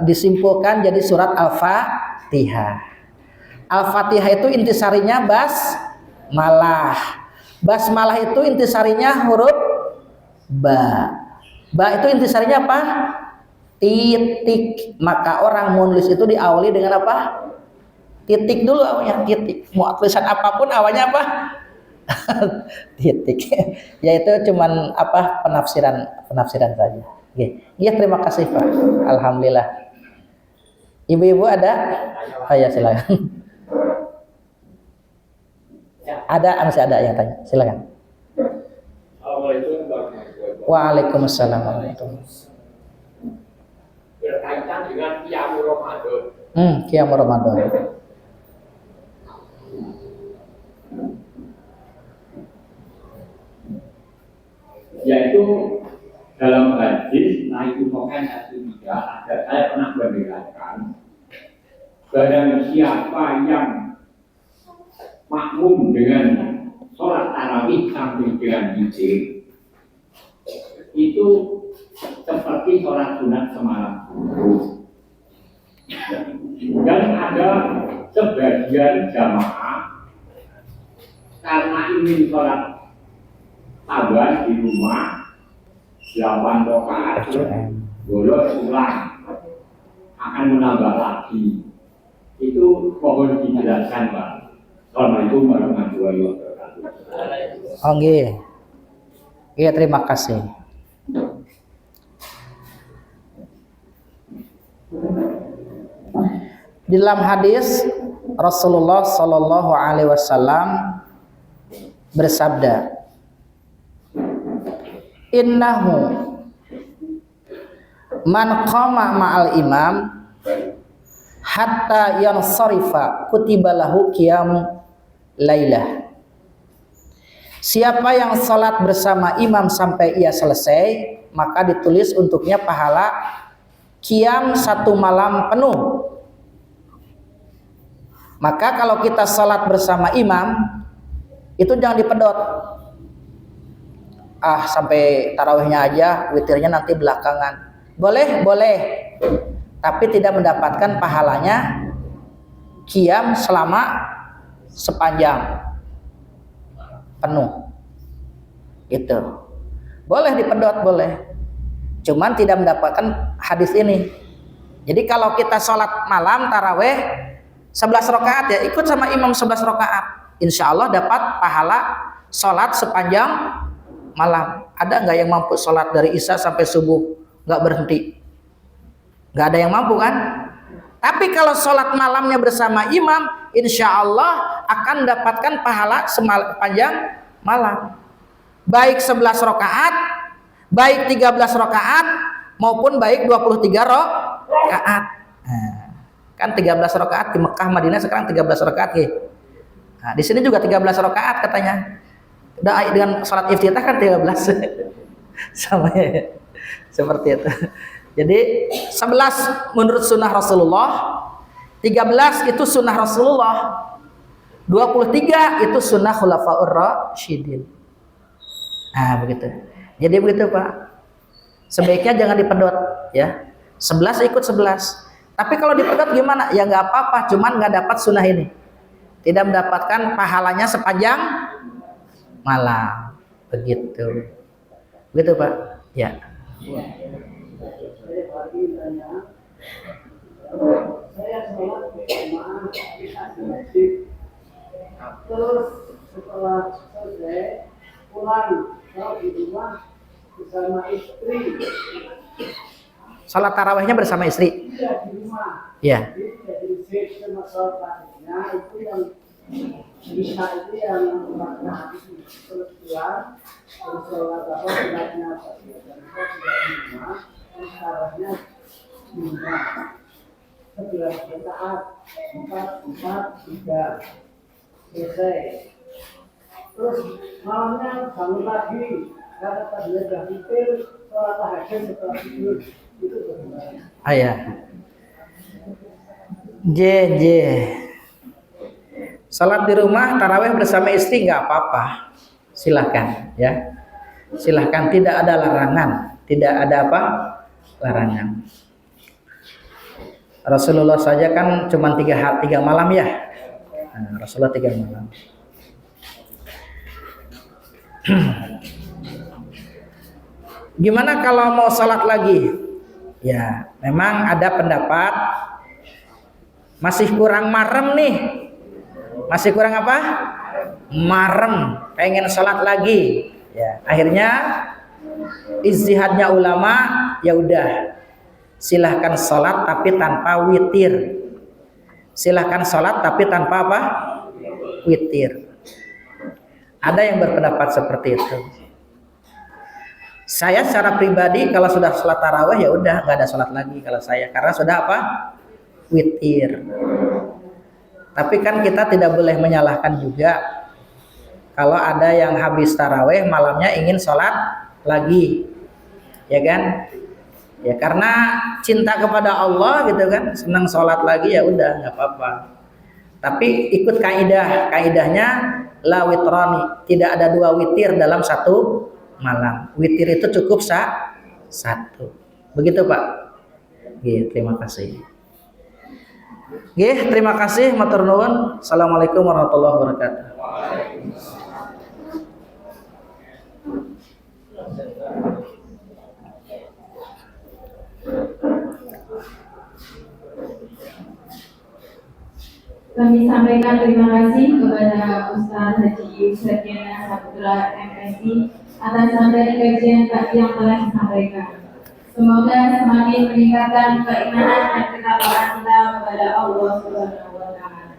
disimpulkan jadi surat Al-Fatihah. Al-Fatihah itu intisarinya malah. Basmalah itu intisarinya huruf ba. Ba itu intisarinya apa? Titik. Maka orang menulis itu diawali dengan apa? Titik dulu awalnya, titik. Mau tulisan apapun awalnya apa? Titik. Yaitu cuman apa? Penafsiran saja. Oke. Iya, terima kasih Pak. Alhamdulillah. Ibu-ibu ada? Oh ya, silakan. Ada, masih ada yang tanya. Silakan. Assalamualaikum warahmatullahi wabarakatuh. Waalaikumsalam warahmatullahi wabarakatuh. Berkaitan dengan Qiyam Ramadan. Qiyam Ramadan. Yaitu dalam hadis Nabi Muhammad SAW saya pernah membedakan barang siapa yang makmum dengan sholat tarawih sambil dengan witir itu seperti sholat sunat semalam. Dan ada sebagian jamaah karena ingin sholat tambah di rumah 8 rakaat bolos ulang akan menambah lagi. Itu mohon dijelaskan Pak. Assalamualaikum warahmatullahi wabarakatuh. Oh nggih. Iya, terima kasih. Di dalam hadis Rasulullah Shallallahu Alaihi Wasallam bersabda, Innahu man qama ma'al imam hatta yansarifa kutiba lahu qiyam lailah. Siapa yang salat bersama imam sampai ia selesai, maka ditulis untuknya pahala qiyam 1 malam penuh. Maka kalau kita salat bersama imam itu jangan dipedot. Sampai tarawihnya aja, witirnya nanti belakangan. Boleh, boleh. Tapi tidak mendapatkan pahalanya qiyam selama sepanjang penuh. Itu. Boleh dipedot, boleh. Cuman tidak mendapatkan hadis ini. Jadi kalau kita sholat malam tarawih 11 rakaat ya, ikut sama imam 11 rakaat. Insya Allah dapat pahala sholat sepanjang malam. Ada nggak yang mampu sholat dari isya sampai subuh nggak berhenti? Nggak ada yang mampu kan? Tapi kalau sholat malamnya bersama imam, insya Allah akan mendapatkan pahala sepanjang malam. Baik 11 rakaat, baik 13 rakaat, maupun baik 23 rakaat. Kan 13 rakaat di Mekah Madinah sekarang 13 rakaat ya. Nah, di sini juga 13 rakaat katanya. Dengan salat iftitah kan 13. Sama ya. Seperti itu. Jadi 11 menurut sunnah Rasulullah, 13 itu sunnah Rasulullah, 23 itu sunnah Khulafaur Rasyidin. Nah begitu. Jadi begitu Pak. Sebaiknya jangan dipedot ya. 11 ikut 11. Tapi kalau dipedot gimana? Ya nggak apa-apa, cuman nggak dapat sunnah ini. Tidak mendapatkan pahalanya sepanjang malam. Begitu. Begitu Pak. Ya. Saya sholat berjamaah di masjid. Terus setelah selesai pulang di rumah bersama istri. Salat tarawihnya bersama istri. Iya di rumah. Iya. Jadi sama sholat tarawihnya itu yang bisa itu yang makna terus pulang terus sholat apa sholatnya apa dan kita sudah di rumah terus tarawihnya di rumah 11 rakaat 4 3 selesai. Terus malamnya bangun lagi karena tadi sudah tidur sholat tahajud setelah tidur itu bagaimana? Ayah. JJ. Salat di rumah tarawih bersama istri nggak apa-apa. Silahkan ya. Silahkan, tidak ada larangan. Tidak ada apa? Larangan. Rasulullah saja kan cuma 3 malam ya. Nah, Rasulullah 3 malam. Gimana kalau mau sholat lagi? Ya, memang ada pendapat masih kurang marem nih. Masih kurang apa? Marem, pengen sholat lagi. Ya, akhirnya ijtihadnya ulama, ya udah, silahkan sholat tapi tanpa witir. Silahkan sholat tapi tanpa apa? Witir. Ada yang berpendapat seperti itu. Saya secara pribadi kalau sudah sholat tarawih ya udah nggak ada sholat lagi kalau saya, karena sudah apa? Witir. Tapi kan kita tidak boleh menyalahkan juga kalau ada yang habis tarawih malamnya ingin sholat lagi, ya kan? Ya karena cinta kepada Allah gitu kan, senang sholat lagi ya udah nggak apa-apa. Tapi ikut kaidahnya la witrani, tidak ada dua witir dalam satu malam. Witir itu cukup satu. Begitu Pak. Oke, terima kasih. Oke, terima kasih matur nuwun. Assalamualaikum warahmatullahi wabarakatuh. Kami sampaikan terima kasih kepada Ustaz Haji Yusadiana Saputra MSI atas materi kajian yang telah disampaikan. Semoga semakin meningkatkan keimanan dan ketakwaan kita kepada Allah Subhanahu wa Ta'ala.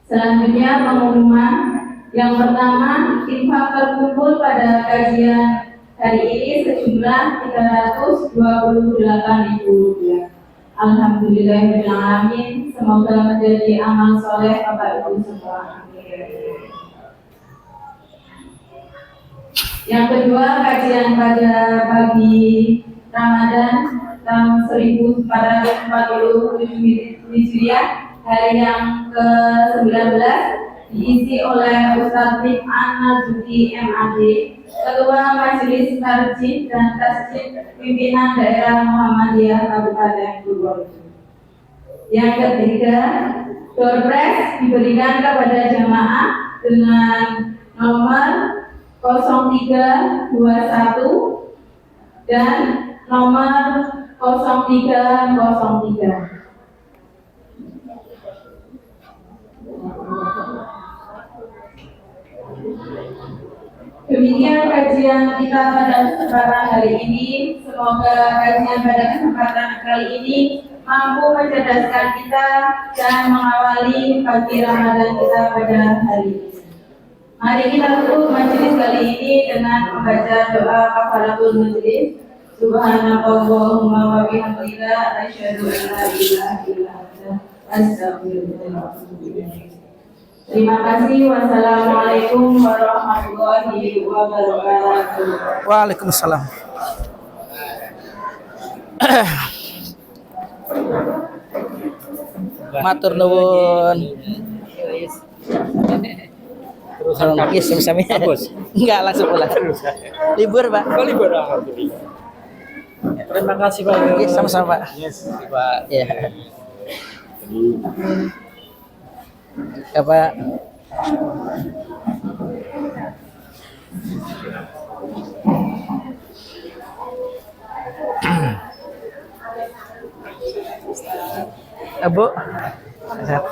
Selanjutnya pengumuman yang pertama, infak terkumpul pada kajian hari ini sejumlah 328.000 rupiah. Alhamdulillahirrahmanirrahim. Semoga menjadi amal soleh Bapak Ibu semua. Amin. Yang kedua, kajian pada pagi Ramadan tahun 1447 Hijriah, hari yang ke-19, diisi oleh Ustaz Rif'an Nazuki MAD, Ketua Majelis Tarjih dan Tasjid Pimpinan Daerah Muhammadiyah Kabupaten Purworejo. Yang ketiga, door prize diberikan kepada jamaah dengan nomor 0321 dan nomor 0303. Demikian kajian kita pada kesempatan hari ini. Semoga kajian pada kesempatan kali ini mampu mencerdaskan kita dan mengawali pagi Ramadan kita pada hari ini. Mari kita tutup majelis kali ini dengan membaca doa kafaratul majelis. Subhanallahumma wa bihamdika asyhadu an la ilaha illa anta astaghfiruka wa atubu ilaik. Terima kasih. Wassalamualaikum warahmatullahi wabarakatuh. Waalaikumsalam. Matur nuwun. Terusan sami-sami. Enggak langsung pulang. Libur, Pak. Oh, libur alhamdulillah. Terima kasih Pak. Oke, sama-sama, Pak. Yes, Pak. Ya. Ya, Pak. Bu. Sehat.